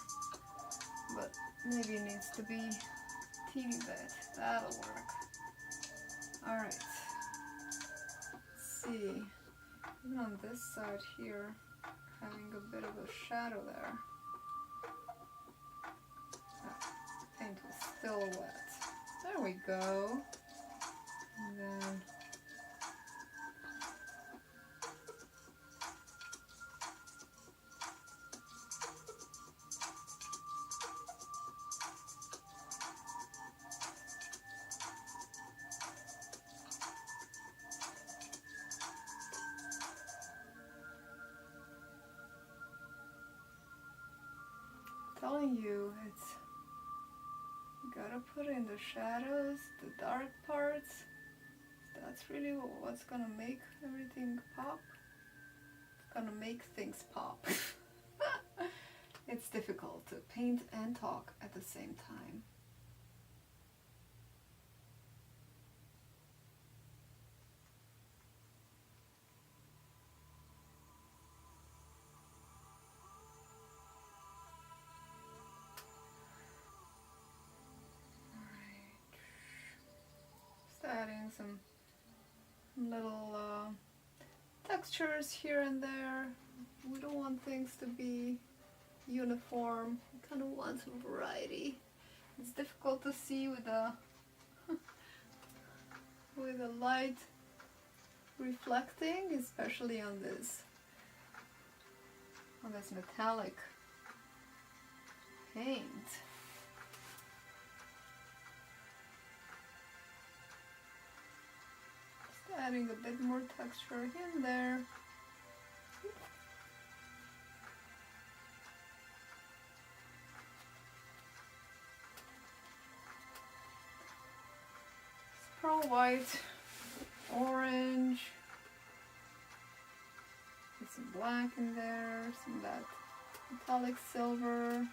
but maybe it needs to be teeny bit. That'll work. Alright, let's see. Even on this side here, having a bit of a shadow there. Paint was still wet. There we go. And then telling you, it's, you gotta put in the shadows, the dark parts. That's really what's gonna make everything pop. It's gonna make things pop. It's difficult to paint and talk at the same time. Adding some little textures here and there. We don't want things to be uniform. We kind of want some variety. It's difficult to see with the with the light reflecting, especially on this metallic paint. Adding a bit more texture in there. Pearl white, orange, get some black in there, some of that metallic silver.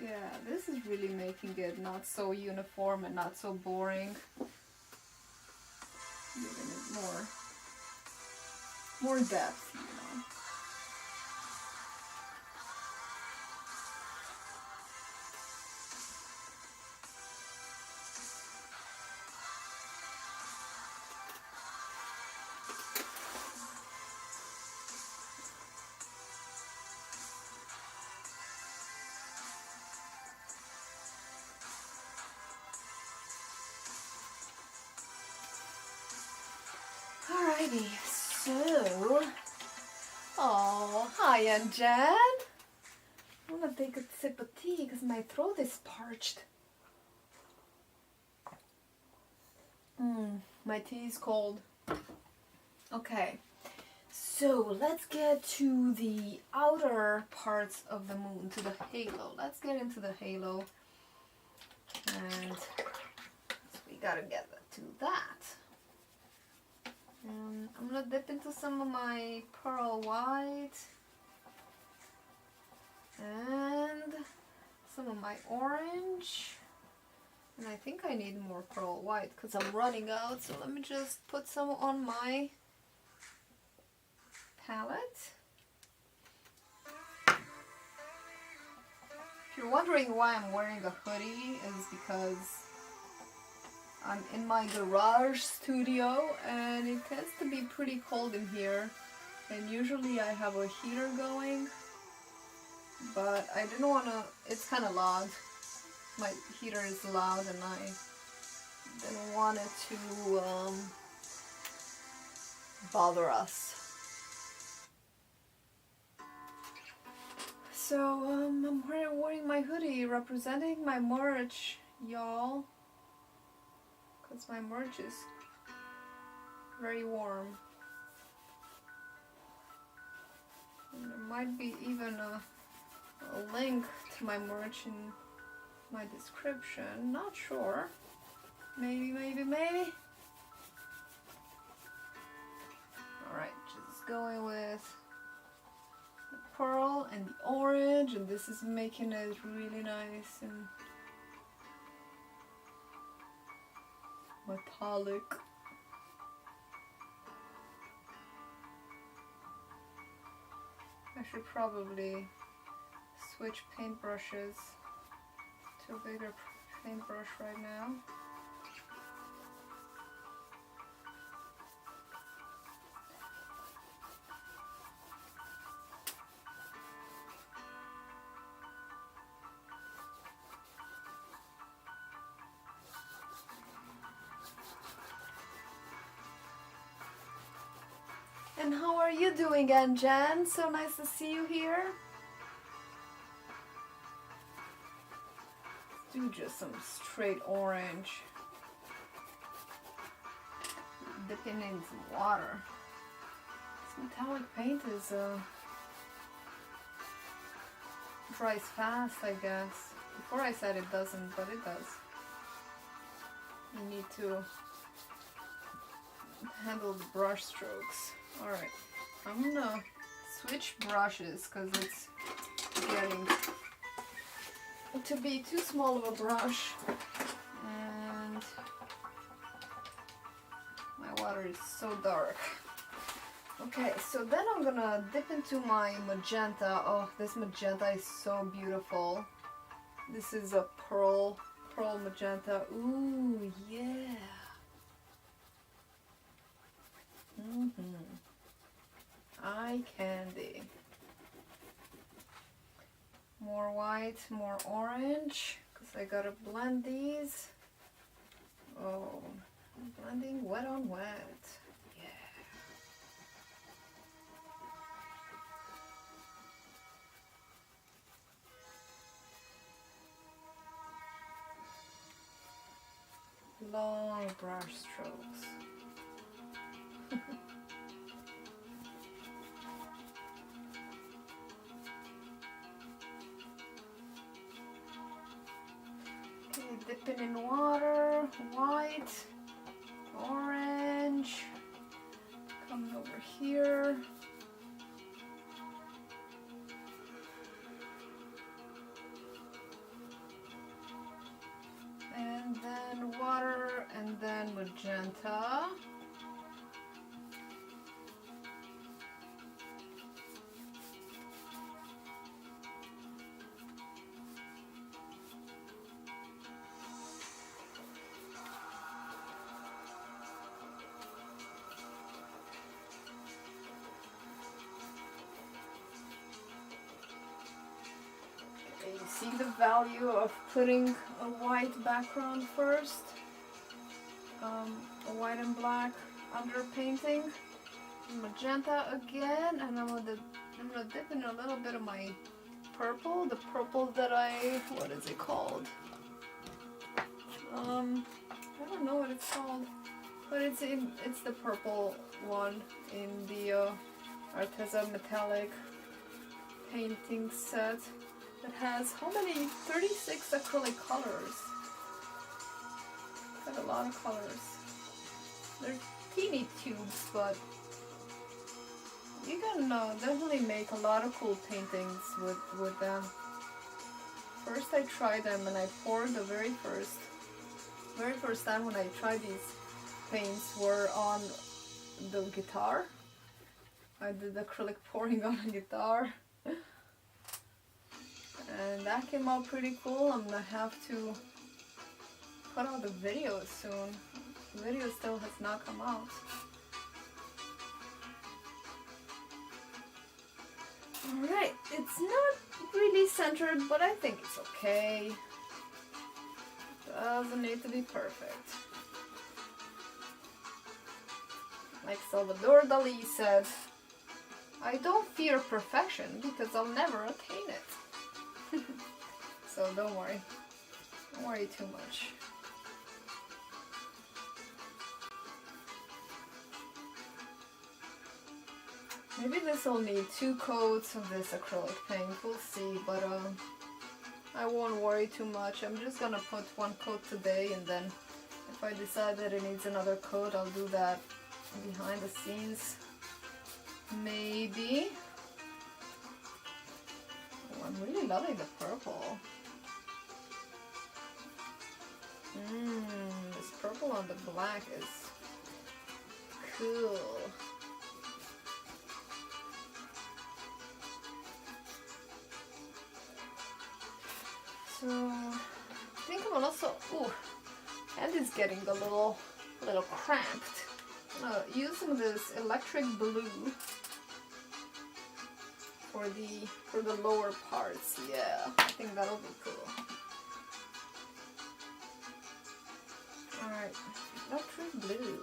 Yeah, this is really making it not so uniform and not so boring. Giving it more depth, you know. Alrighty, so, oh, hi Aunt Jen. I want to take a sip of tea because my throat is parched. My tea is cold. Okay, so let's get to the outer parts of the moon, to the halo. Let's get into the halo, and so we gotta get to that. I'm gonna dip into some of my pearl white and some of my orange, and I think I need more pearl white because I'm running out, so let me just put some on my palette. If you're wondering why I'm wearing a hoodie, is because I'm in my garage studio and it tends to be pretty cold in here, and usually I have a heater going, but I didn't want to, it's kind of loud, my heater is loud, and I didn't want it to bother us. So I'm wearing my hoodie representing my merch, y'all. Because my merch is very warm. And there might be even a link to my merch in my description. Not sure. Maybe. Alright, just going with the pearl and the orange, and this is making it really nice and metallic. I should probably switch paintbrushes to a bigger paintbrush right now. And how are you doing, Aunt Jen? So nice to see you here. Let's do just some straight orange. Dipping in some water. This metallic paint is dries fast, I guess. Before I said it doesn't, but it does. You need to handle the brush strokes. Alright, I'm gonna switch brushes because it's getting to be too small of a brush, and my water is so dark. Okay, so then I'm gonna dip into my magenta. Oh, this magenta is so beautiful. This is a pearl magenta. Ooh, yeah. Eye candy. More white, more orange, because I gotta blend these. Oh, I'm blending wet on wet. Yeah. Long brush strokes. Dipping in water, white, orange, coming over here. And then water, and then magenta. You see the value of putting a white background first, a white and black under painting, magenta again, and I'm gonna dip in a little bit of my purple, the purple that what is it called? I don't know what it's called, but it's the purple one in the Arteza metallic painting set. It has how many? 36 acrylic colors. Got a lot of colors. They're teeny tubes, but you can definitely make a lot of cool paintings with them. First I tried them and I poured the very first time when I tried these paints were on the guitar. I did acrylic pouring on a guitar. And that came out pretty cool. I'm gonna have to put out the video soon. The video still has not come out. Alright, it's not really centered, but I think it's okay. Doesn't need to be perfect. Like Salvador Dali said, I don't fear perfection because I'll never attain it. So don't worry too much. Maybe this will need 2 coats of this acrylic paint, we'll see, but I won't worry too much. I'm just gonna put 1 coat today, and then if I decide that it needs another coat, I'll do that behind the scenes. Maybe. Oh, I'm really loving the purple. The this purple on the black is cool. So I think I will also, ooh, hand is getting a little cramped. Using this electric blue for the lower parts. Yeah, I think that'll be cool. Alright, electric blue.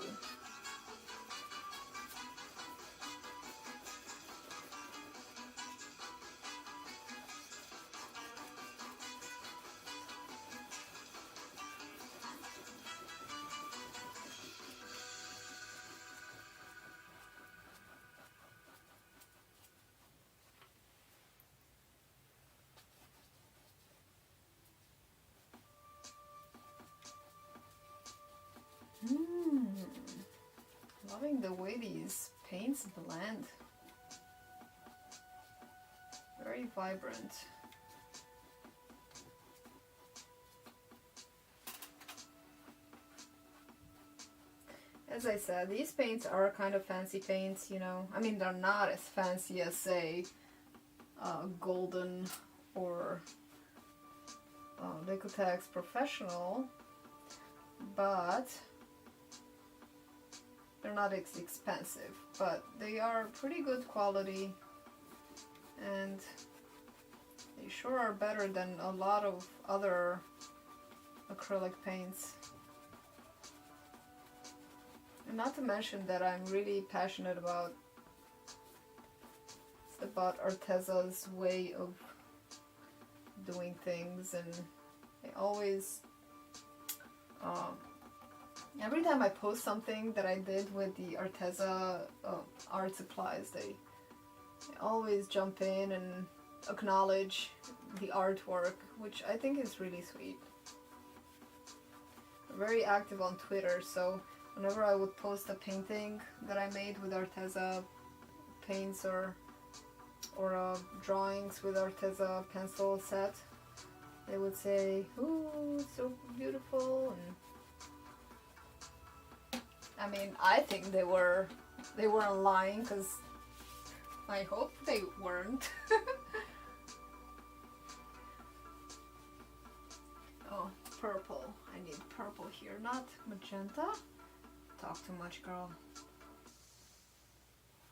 Loving the way these paints blend. Very vibrant. As I said, these paints are kind of fancy paints, you know. I mean, they're not as fancy as, say, Golden or Liquitex Professional, but they're not as expensive, but they are pretty good quality, and they sure are better than a lot of other acrylic paints. And not to mention that I'm really passionate about Arteza's way of doing things, and they always every time I post something that I did with the Arteza art supplies, they always jump in and acknowledge the artwork, which I think is really sweet. I'm very active on Twitter, so whenever I would post a painting that I made with Arteza paints or drawings with Arteza pencil set, they would say, "Ooh, so beautiful," and I mean, I think they weren't lying, because I hope they weren't. Oh, purple. I need purple here, not magenta. Talk too much, girl.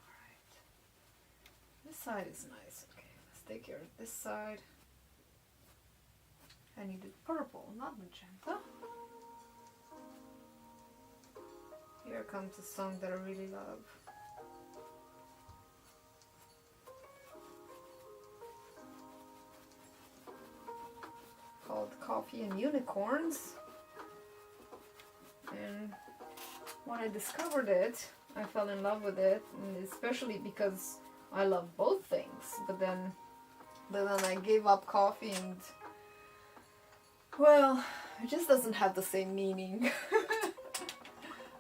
Alright. This side is nice. Okay, let's take care of this side. I needed purple, not magenta. Here comes a song that I really love. Called Coffee and Unicorns. And when I discovered it, I fell in love with it, and especially because I love both things. But then I gave up coffee, and well, it just doesn't have the same meaning.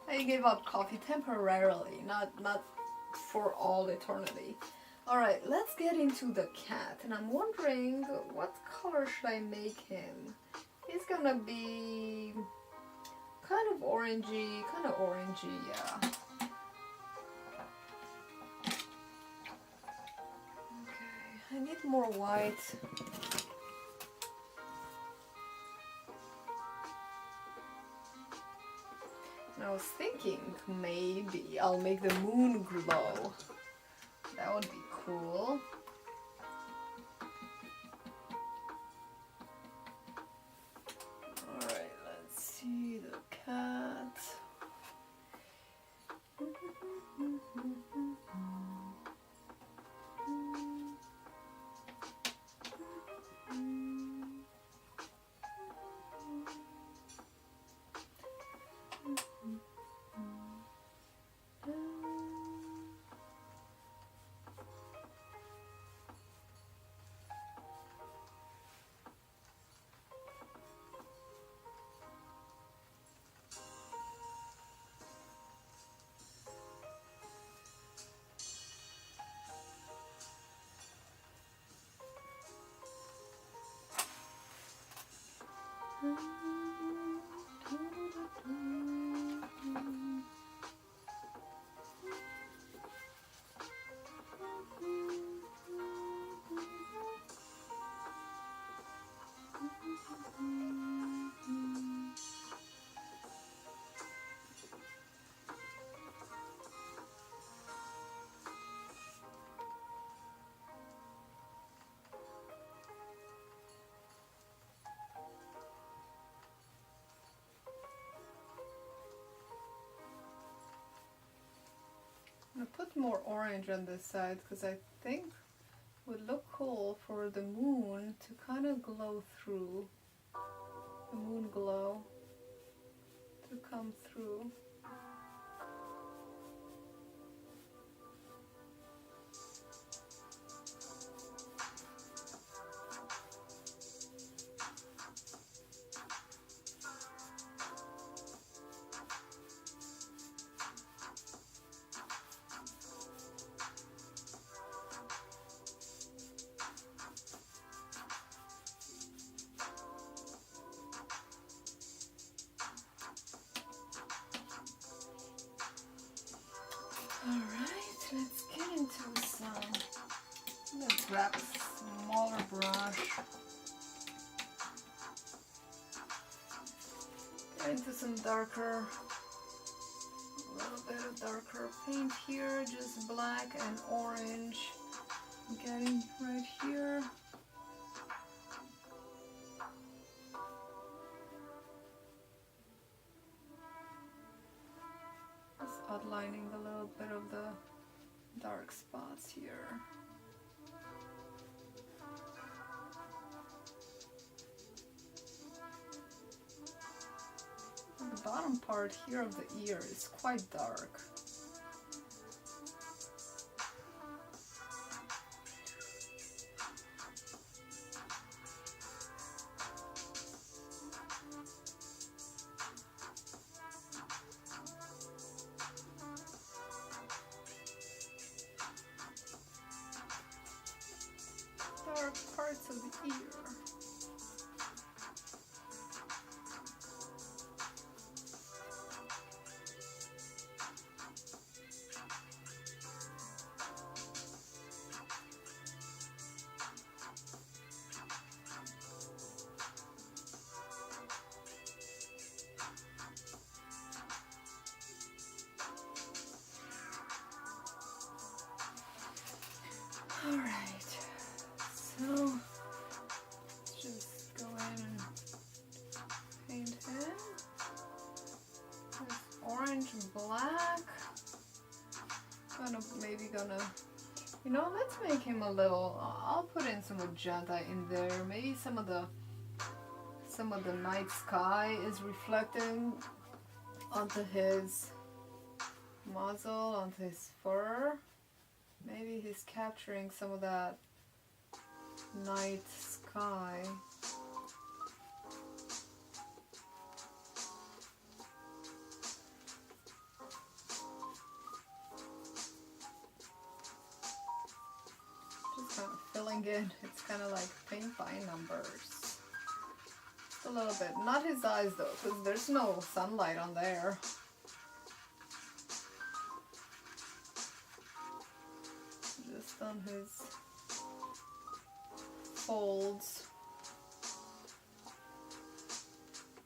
I gave up coffee temporarily, not for all eternity. Alright, let's get into the cat, and I'm wondering what color should I make him? He's gonna be kind of orangey, yeah. Okay, I need more white. I was thinking maybe I'll make the moon glow. That would be cool. Alright, let's see the cat. gonna put more orange on this side because I think it would look cool for the moon to kind of glow through. The moon glow to come through. Alright, let's get into some. I'm gonna grab a smaller brush. Get into some darker, a little bit of darker paint here, just black and orange. I'm getting right here. Outlining a little bit of the dark spots here. And the bottom part here of the ear is quite dark. Dark parts of the ear. All right. So, just go in and paint him. This orange and black. Maybe gonna, you know, let's make him a little, I'll put in some magenta in there. Maybe some of the night sky is reflecting onto his muzzle, onto his fur. Maybe he's capturing some of that night sky. Just kind of filling in. It's kind of like paint by numbers. Just a little bit. Not his eyes though, because there's no sunlight on there. Just on his folds,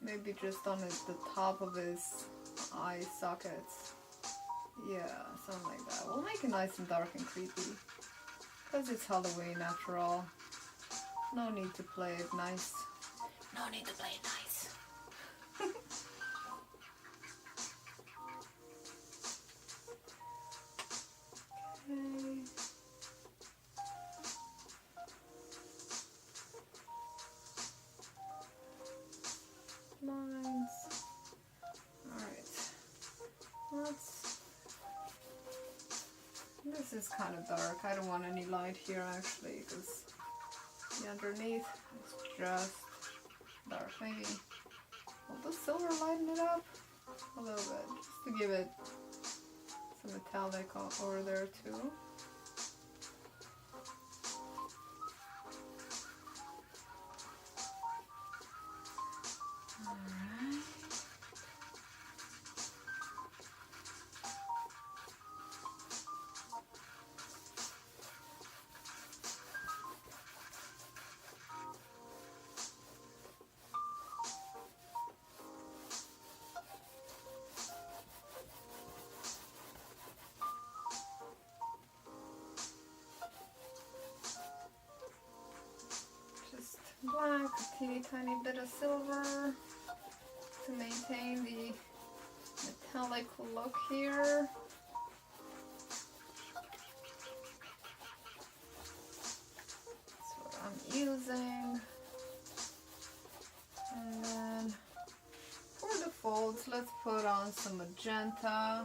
maybe just on the top of his eye sockets. Yeah, something like that. We'll make it nice and dark and creepy because it's Halloween after all. No need to play it nice. No need to play it nice. Okay. Lines. Alright. This is kind of dark. I don't want any light here actually because the underneath is just dark. Maybe will the silver lighten it up a little bit just to give it some metallic over there too. Black, a teeny tiny bit of silver to maintain the metallic look here. I'm using. And then for the folds, let's put on some magenta.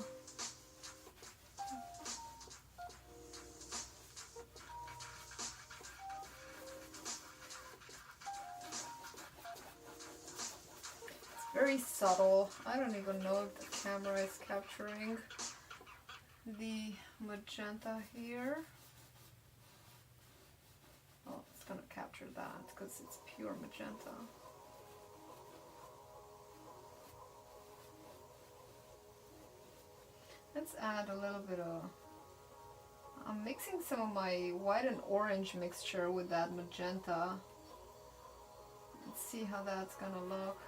It's very subtle. I don't even know if the camera is capturing the magenta here. Oh, it's gonna capture that because it's pure magenta. Let's add a little bit of... I'm mixing some of my white and orange mixture with that magenta. Let's see how that's gonna look.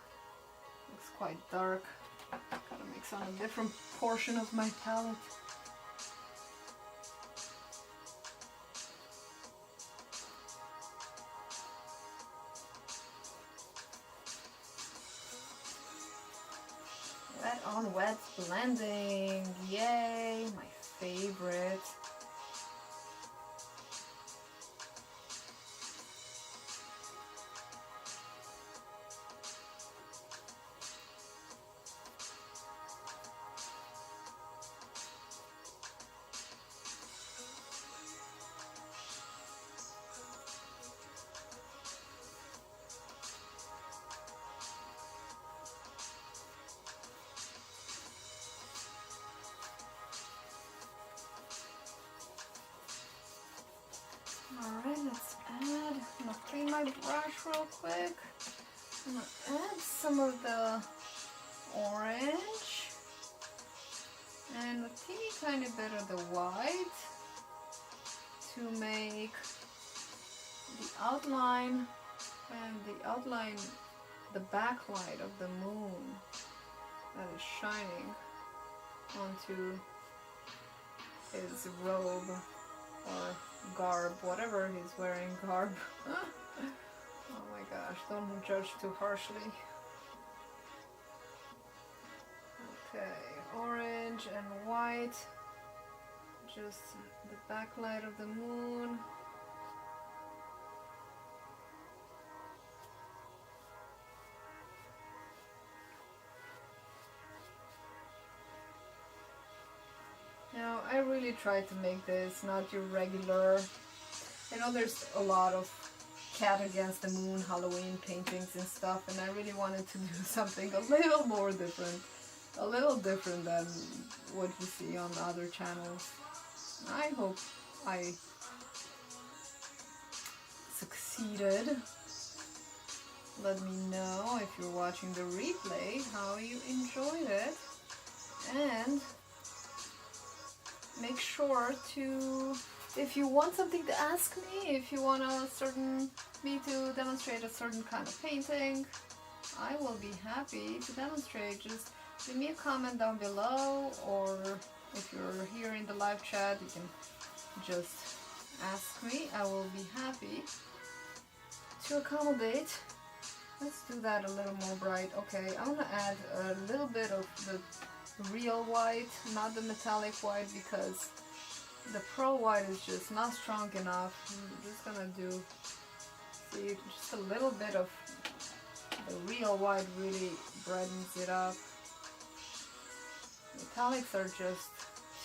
Looks quite dark. Gotta mix on a different portion of my palette. Wet on wet blending, yay, my favorite. Alright, let's add, I'm gonna clean my brush real quick. I'm gonna add some of the orange and a teeny tiny bit of the white to make the outline the backlight of the moon that is shining onto his robe or garb, whatever he's wearing, garb. Oh my gosh, don't judge too harshly. Okay, orange and white, just the backlight of the moon. Now, I really tried to make this not your regular... I know there's a lot of Cat Against the Moon Halloween paintings and stuff, and I really wanted to do something a little more different. A little different than what you see on the other channels. I hope I succeeded. Let me know if you're watching the replay how you enjoyed it. And make sure to, if you want something to ask me, if you want me to demonstrate a certain kind of painting, I will be happy to demonstrate. Just leave me a comment down below, or if you're here in the live chat, you can just ask me. I will be happy to accommodate. Let's do that a little more bright. Okay, I'm gonna add a little bit of the real white, not the metallic white, because the pearl white is just not strong enough. I'm just gonna do, see, just a little bit of the real white really brightens it up. Metallics are just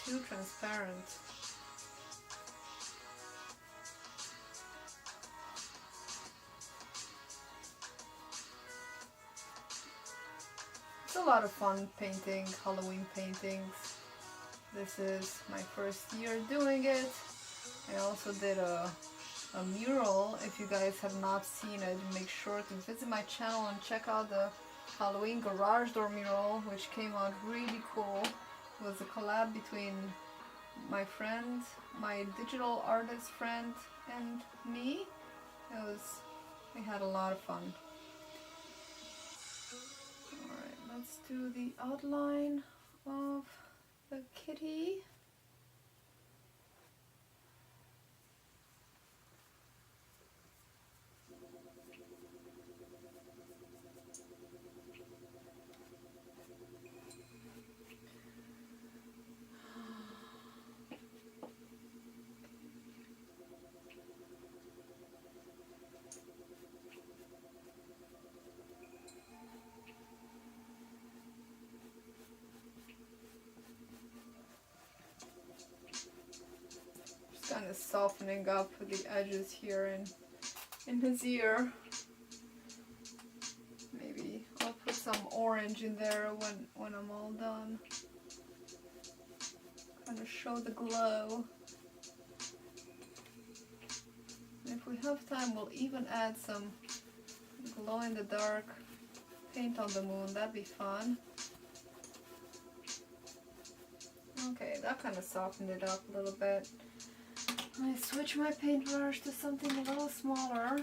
too transparent. It's a lot of fun painting Halloween paintings. This is my first year doing it. I also did a mural. If you guys have not seen it, make sure to visit my channel and check out the Halloween garage door mural, which came out really cool. It was a collab between my friend, my digital artist friend, and me. We had a lot of fun. Let's do the outline of the kitty. of softening up the edges here in his ear. Maybe I'll put some orange in there when I'm all done. Kind of show the glow. And if we have time, we'll even add some glow-in-the-dark paint on the moon. That'd be fun. Okay, that kind of softened it up a little bit. I switch my paintbrush to something a little smaller.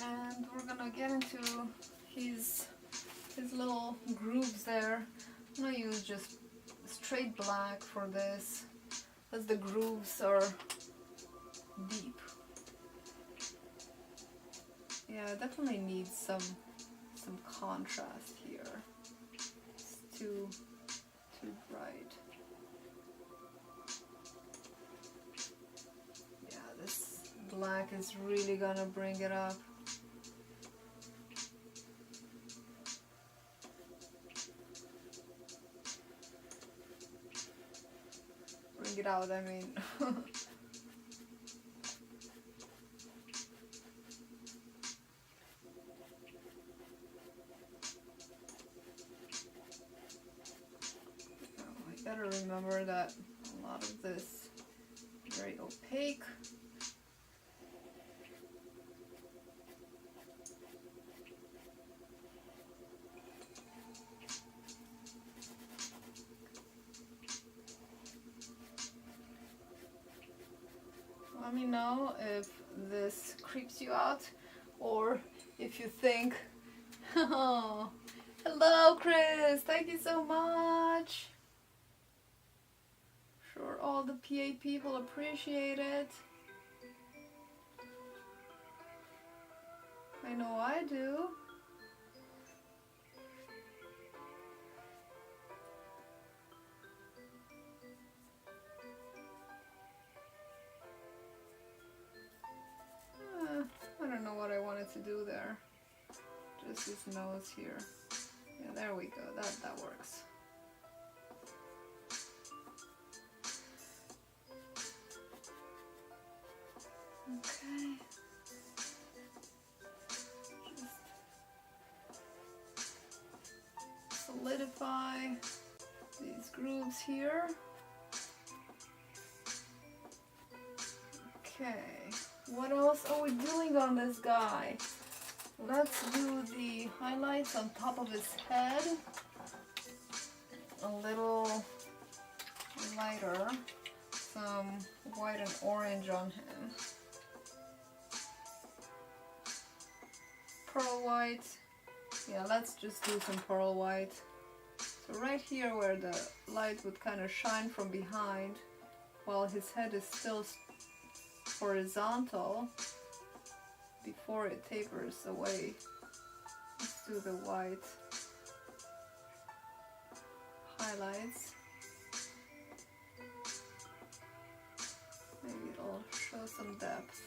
And we're gonna get into his little grooves there. I'm gonna use just straight black for this, as the grooves are deep. Yeah, it definitely needs some contrast here. It's too bright. Yeah, this black is really gonna bring it up. Bring it out, I mean. Gotta remember that a lot of this is very opaque. Let me know if this creeps you out, or if you think, oh, hello Chris, thank you so much. Sure, all the PA people appreciate it. I know I do. I don't know what I wanted to do there. Just his nose here. Yeah, there we go. That works. Okay. Just solidify these grooves here. Okay. What else are we doing on this guy? Let's do the highlights on top of his head. A little lighter. Some white and orange on him. Pearl white. Yeah, let's just do some pearl white. So right here where the light would kind of shine from behind while his head is still horizontal before it tapers away. Let's do the white highlights. Maybe it'll show some depth.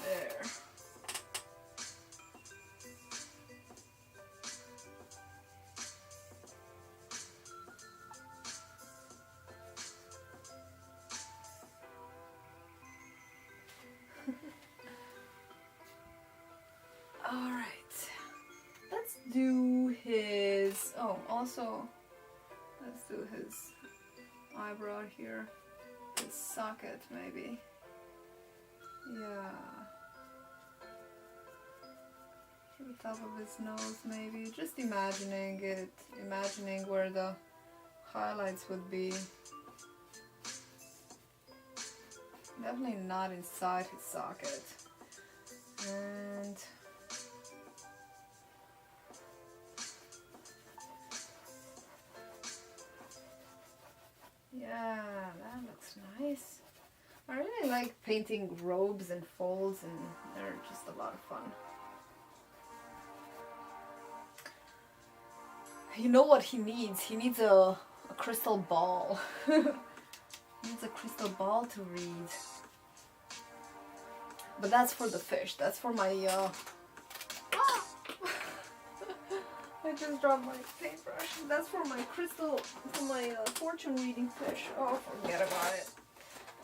There. Alright, let's do his, also, let's do his eyebrow here, his socket maybe, yeah, to the top of his nose maybe, just imagining where the highlights would be, definitely not inside his socket, and yeah, that looks nice. I really like painting robes and folds, and they're just a lot of fun. You know what he needs? He needs a crystal ball. He needs a crystal ball to read. But that's for the fish. That's for my I just dropped my paintbrush. That's for my crystal, for my fortune reading fish. Oh, forget about it.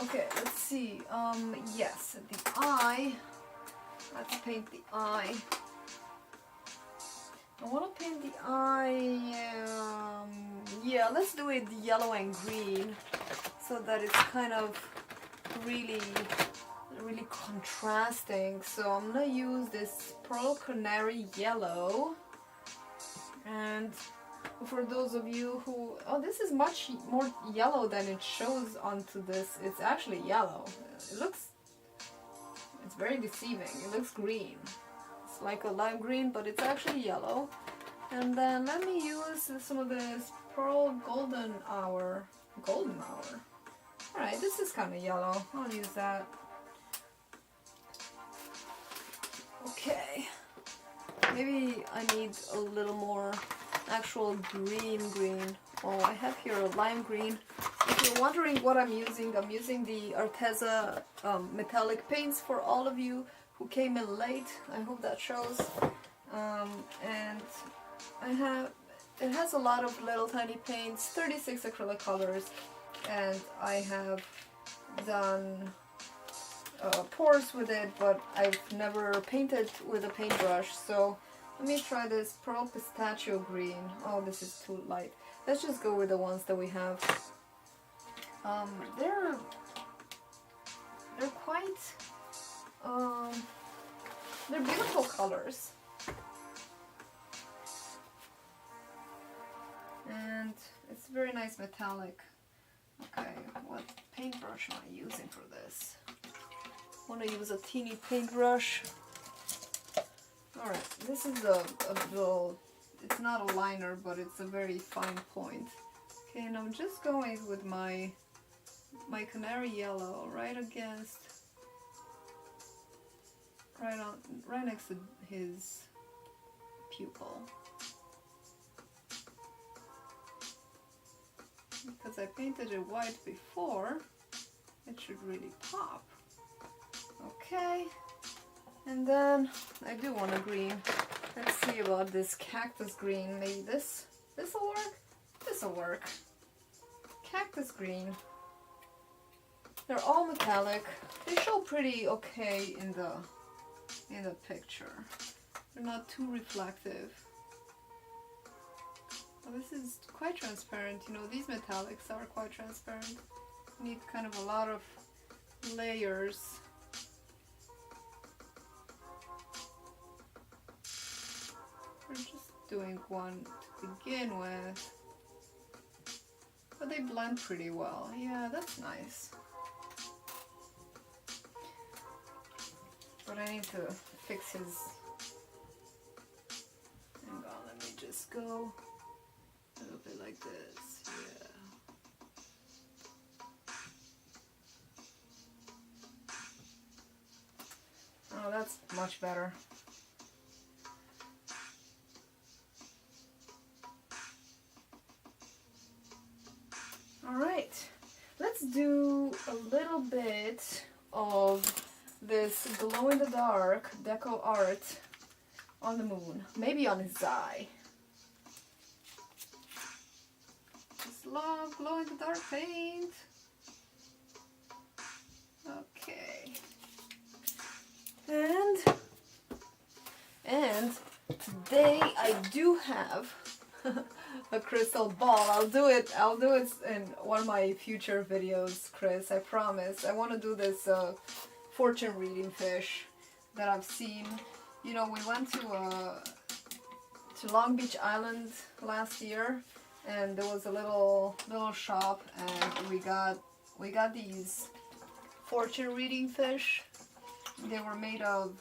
Okay, let's see. Yes, the eye. I have to paint the eye. I want to paint the eye. Yeah, let's do it yellow and green, so that it's kind of really contrasting. So I'm gonna use this Pearl Canary yellow. And for those of you who, oh, this is much more yellow than it shows onto this. It's actually yellow. It's very deceiving. It looks green. It's like a lime green, but it's actually yellow. And then let me use some of this Pearl Golden Hour. Alright, this is kind of yellow. I'll use that. Okay. Maybe I need a little more actual green. Oh, I have here a lime green. If you're wondering what I'm using the Arteza metallic paints for all of you who came in late. I hope that shows. And it has a lot of little tiny paints, 36 acrylic colors, and I have done pours with it, but I've never painted with a paintbrush. So let me try this Pearl Pistachio Green. Oh, this is too light. Let's just go with the ones that we have. They're quite they're beautiful colors, and it's very nice metallic. Okay, what paintbrush am I using for this? I want to use a teeny paintbrush. Alright, this is a little, it's not a liner, but it's a very fine point. Okay, and I'm just going with my canary yellow right against, right next to his pupil. Because I painted it white before, it should really pop. Okay, and then I do want a green. Let's see about this cactus green. Maybe this'll work? This'll work. Cactus green. They're all metallic. They show pretty okay in the picture. They're not too reflective. Well, this is quite transparent. You know, these metallics are quite transparent. You need kind of a lot of layers. We're just doing one to begin with. But they blend pretty well. Yeah, that's nice. But I need to fix his... Hang on, let me just go a little bit like this. Yeah. Oh, that's much better. Alright, let's do a little bit of this glow-in-the-dark deco art on the moon, maybe on his eye. Just love glow-in-the-dark paint. Okay. And today I do have a crystal ball. I'll do it in one of my future videos, Chris, I promise. I want to do this fortune reading fish that I've seen. You know, we went to Long Beach Island last year, and there was a little shop, and we got these fortune reading fish. They're made of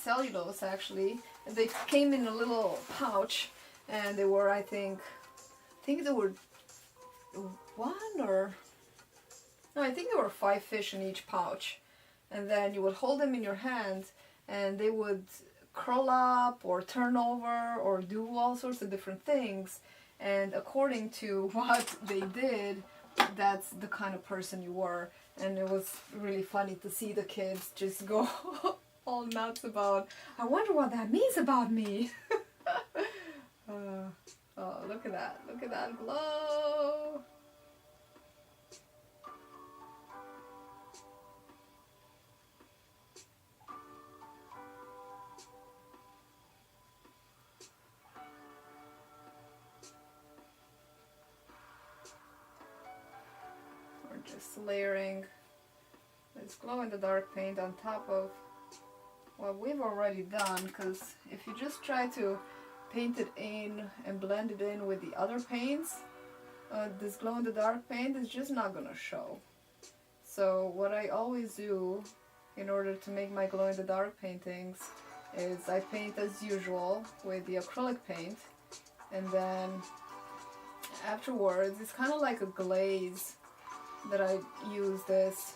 cellulose, actually. They came in a little pouch, and they were, I think there were I think there were 5 fish in each pouch. And then you would hold them in your hand, and they would curl up or turn over or do all sorts of different things. And according to what they did, that's the kind of person you were. And it was really funny to see the kids just go all nuts about, I wonder what that means about me. Oh, look at that. Look at that glow. We're just layering this glow-in-the-dark paint on top of what we've already done, because if you just try to paint it in and blend it in with the other paints, this glow-in-the-dark paint is just not gonna show. So what I always do in order to make my glow-in-the-dark paintings is I paint as usual with the acrylic paint, and then afterwards it's kind of like a glaze that I use this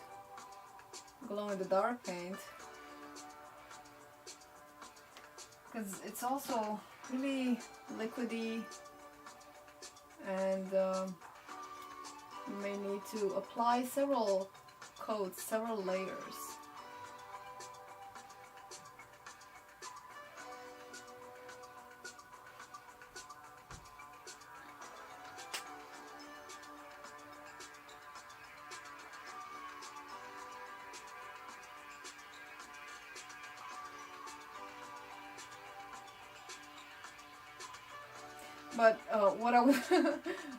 glow-in-the-dark paint, because it's also really liquidy, and you may need to apply several coats, several layers. But what I was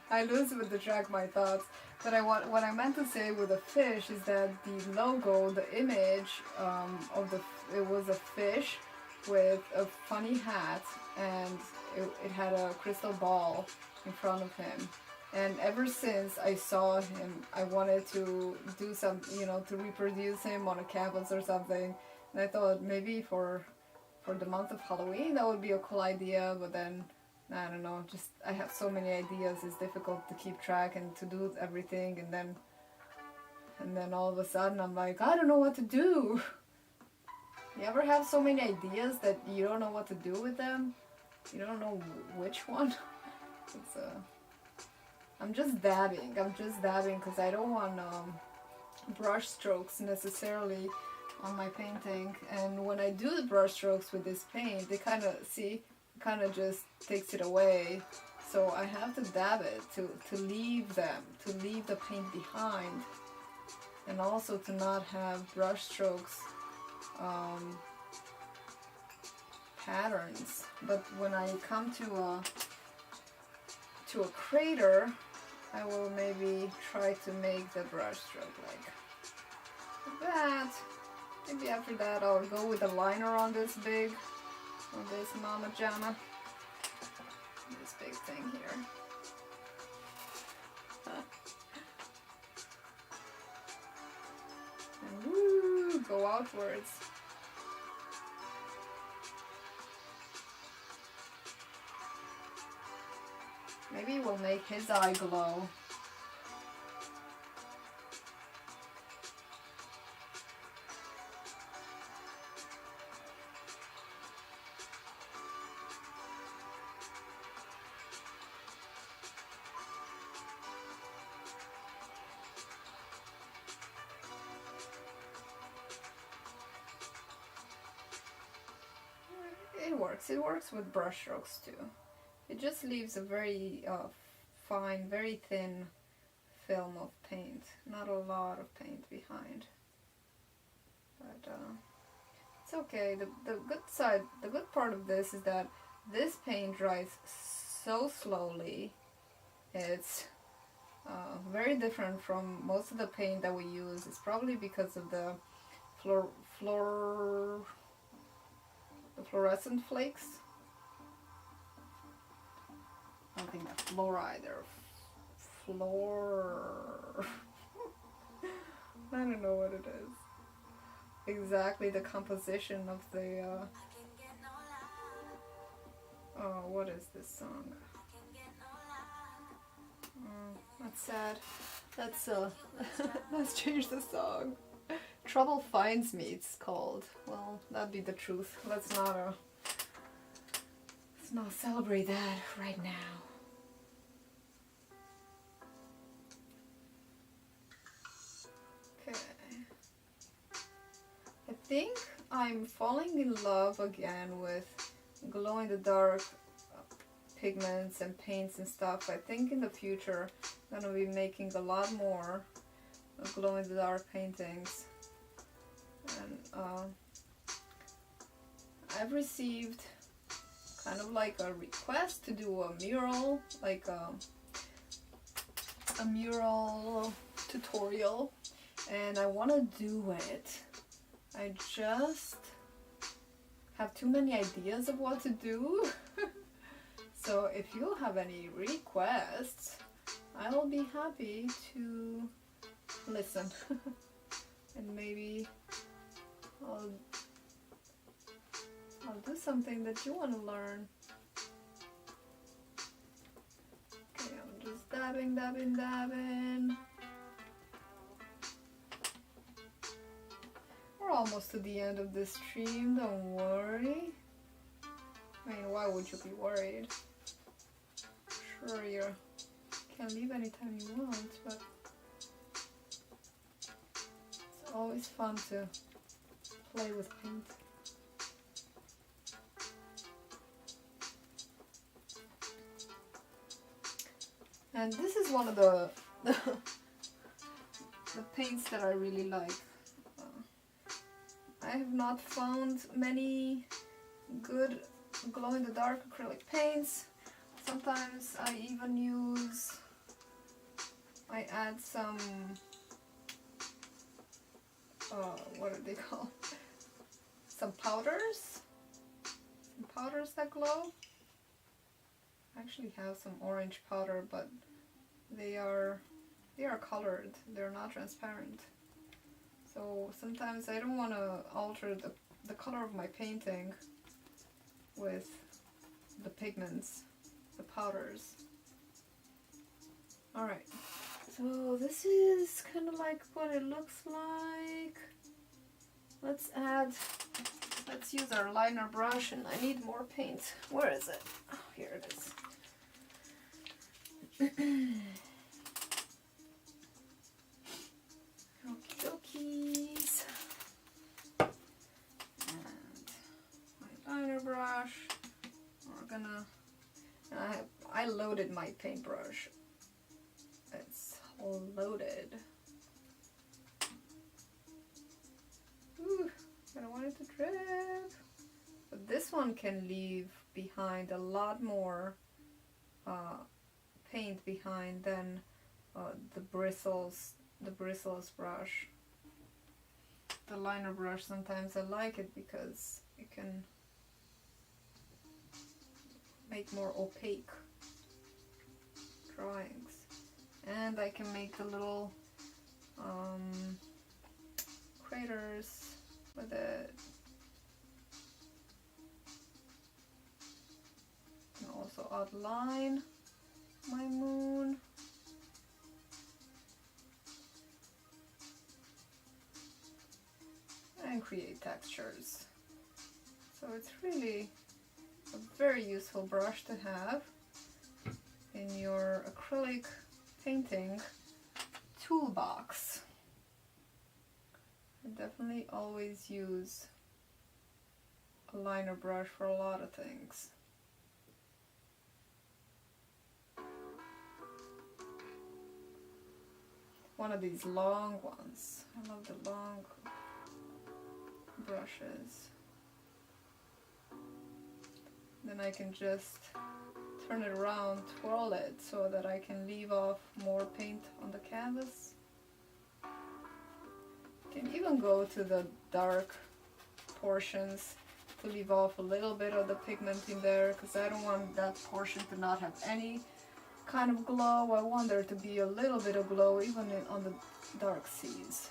I lose with the track my thoughts. But what I meant to say with the fish is that the logo, the image of it was a fish with a funny hat, and it had a crystal ball in front of him. And ever since I saw him, I wanted to do some, to reproduce him on a canvas or something. And I thought maybe for the month of Halloween that would be a cool idea, but then I don't know, just I have so many ideas, it's difficult to keep track and to do everything, and then all of a sudden I'm like, I don't know what to do. You ever have so many ideas that you don't know what to do with them? You don't know which one? I'm just dabbing because I don't want brush strokes necessarily on my painting, and when I do the brush strokes with this paint, they kind of just takes it away, so I have to dab it to leave the paint behind, and also to not have brush strokes patterns. But when I come to a crater, I will maybe try to make the brush stroke like that. Maybe after that I'll go with a liner on this mama jamma, this big thing here. And woo, go outwards. Maybe we'll make his eye glow. It works with brush strokes too. It just leaves a very fine, very thin film of paint, not a lot of paint behind. But it's okay. The good part of this is that this paint dries so slowly. It's very different from most of the paint that we use. It's probably because of the fluorescent flakes. I don't think that's fluoride or I don't know what it is. Exactly the composition of the oh, what is this song? That's sad. Let's change the song. Trouble Finds Me, it's called. Well, that'd be the truth. Let's not celebrate that right now. Okay. I think I'm falling in love again with glow-in-the-dark pigments and paints and stuff. I think in the future I'm gonna be making a lot more glow-in-the-dark paintings. And I've received kind of like a request to do a mural, like a mural tutorial, and I want to do it. I just have too many ideas of what to do. So if you have any requests, I will be happy to listen. And maybe I'll do something that you want to learn. Okay, I'm just dabbing, dabbing, dabbing. We're almost to the end of this stream, don't worry. I mean, why would you be worried? Sure, you can leave anytime you want, but it's always fun to play with paint. And this is one of the paints that I really like. I have not found many good glow-in-the-dark acrylic paints. Sometimes I even I add some, what are they called? Some powders that glow. I actually have some orange powder, but they are colored. They're not transparent. So sometimes I don't want to alter the color of my painting with the pigments, the powders. Alright, so this is kind of like what it looks like. Let's use our liner brush, and I need more paint. Where is it? Oh, here it is. Okie dokies. And my liner brush. We're gonna. I loaded my paintbrush. It's all loaded. Ooh, I don't want it to drip. But this one can leave behind a lot more paint behind than the bristles brush. The liner brush, sometimes I like it because it can make more opaque drawings, and I can make the little craters with it. And also outline my moon. And create textures. So it's really a very useful brush to have in your acrylic painting toolbox. I definitely always use a liner brush for a lot of things. One of these long ones. I love the long brushes. Then I can just turn it around, twirl it so that I can leave off more paint on the canvas. You can even go to the dark portions to leave off a little bit of the pigment in there, because I don't want that portion to not have any kind of glow. I want there to be a little bit of glow even on the dark seas.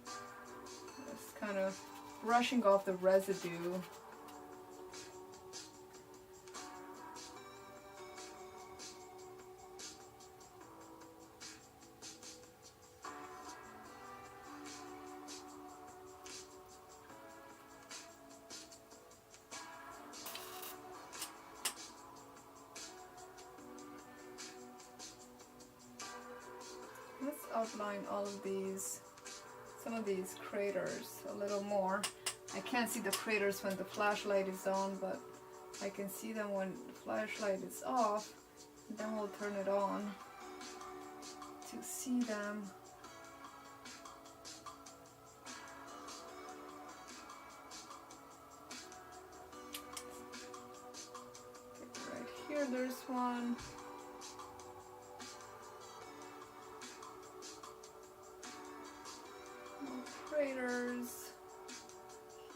Just kind of brushing off the residue. Let's outline all of these, some of these craters a little more. I can't see the craters when the flashlight is on, but I can see them when the flashlight is off. Then we'll turn it on to see them. Okay, right here there's one. More craters.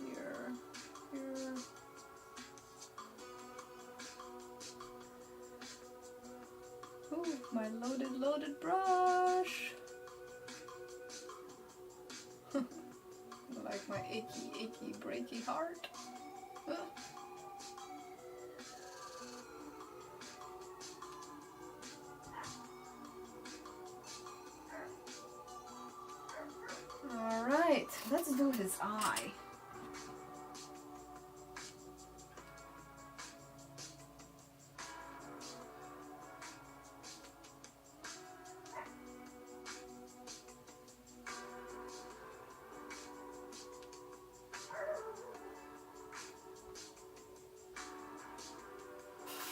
Here, here. Ooh, my loaded brush. Like my achy, breaky heart. All right, let's do his eye.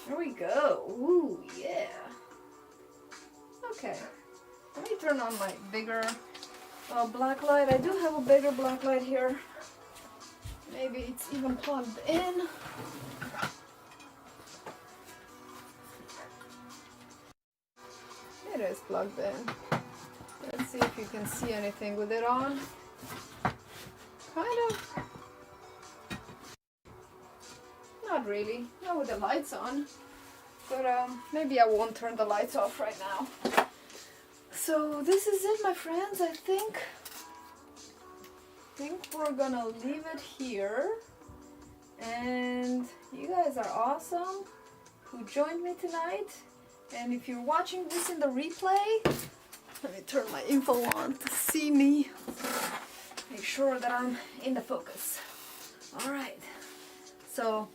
There we go. Ooh, yeah. Okay. Let me turn on my bigger black light. I do have a bigger black light here. Maybe it's even plugged in. It is plugged in. Let's see if you can see anything with it on. Kind of. Not really, not with the lights on, but maybe I won't turn the lights off right now. So this is it, my friends. I think we're gonna leave it here, and you guys are awesome who joined me tonight. And if you're watching this in the replay, let me turn my info on to see me, make sure that I'm in the focus. All right, so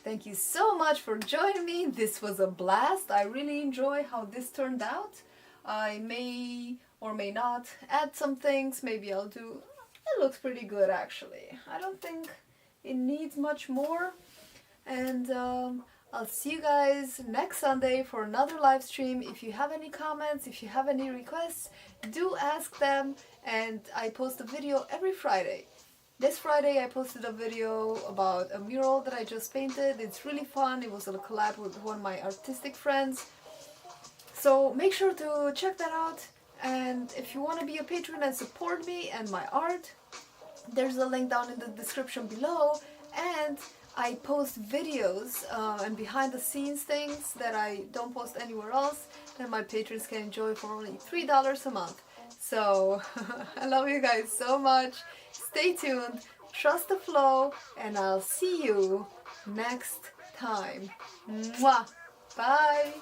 thank you so much for joining me. This was a blast. I really enjoy how this turned out. I may or may not add some things. Maybe I'll do... It looks pretty good, actually. I don't think it needs much more. And I'll see you guys next Sunday for another live stream. If you have any comments, if you have any requests, do ask them. And I post a video every Friday. This Friday I posted a video about a mural that I just painted. It's really fun. It was a collab with one of my artistic friends. So make sure to check that out. And if you want to be a patron and support me and my art, there's a link down in the description below. And I post videos and behind the scenes things that I don't post anywhere else that my patrons can enjoy for only $3 a month. So I love you guys so much. Stay tuned, trust the flow, and I'll see you next time. Mwah! Bye!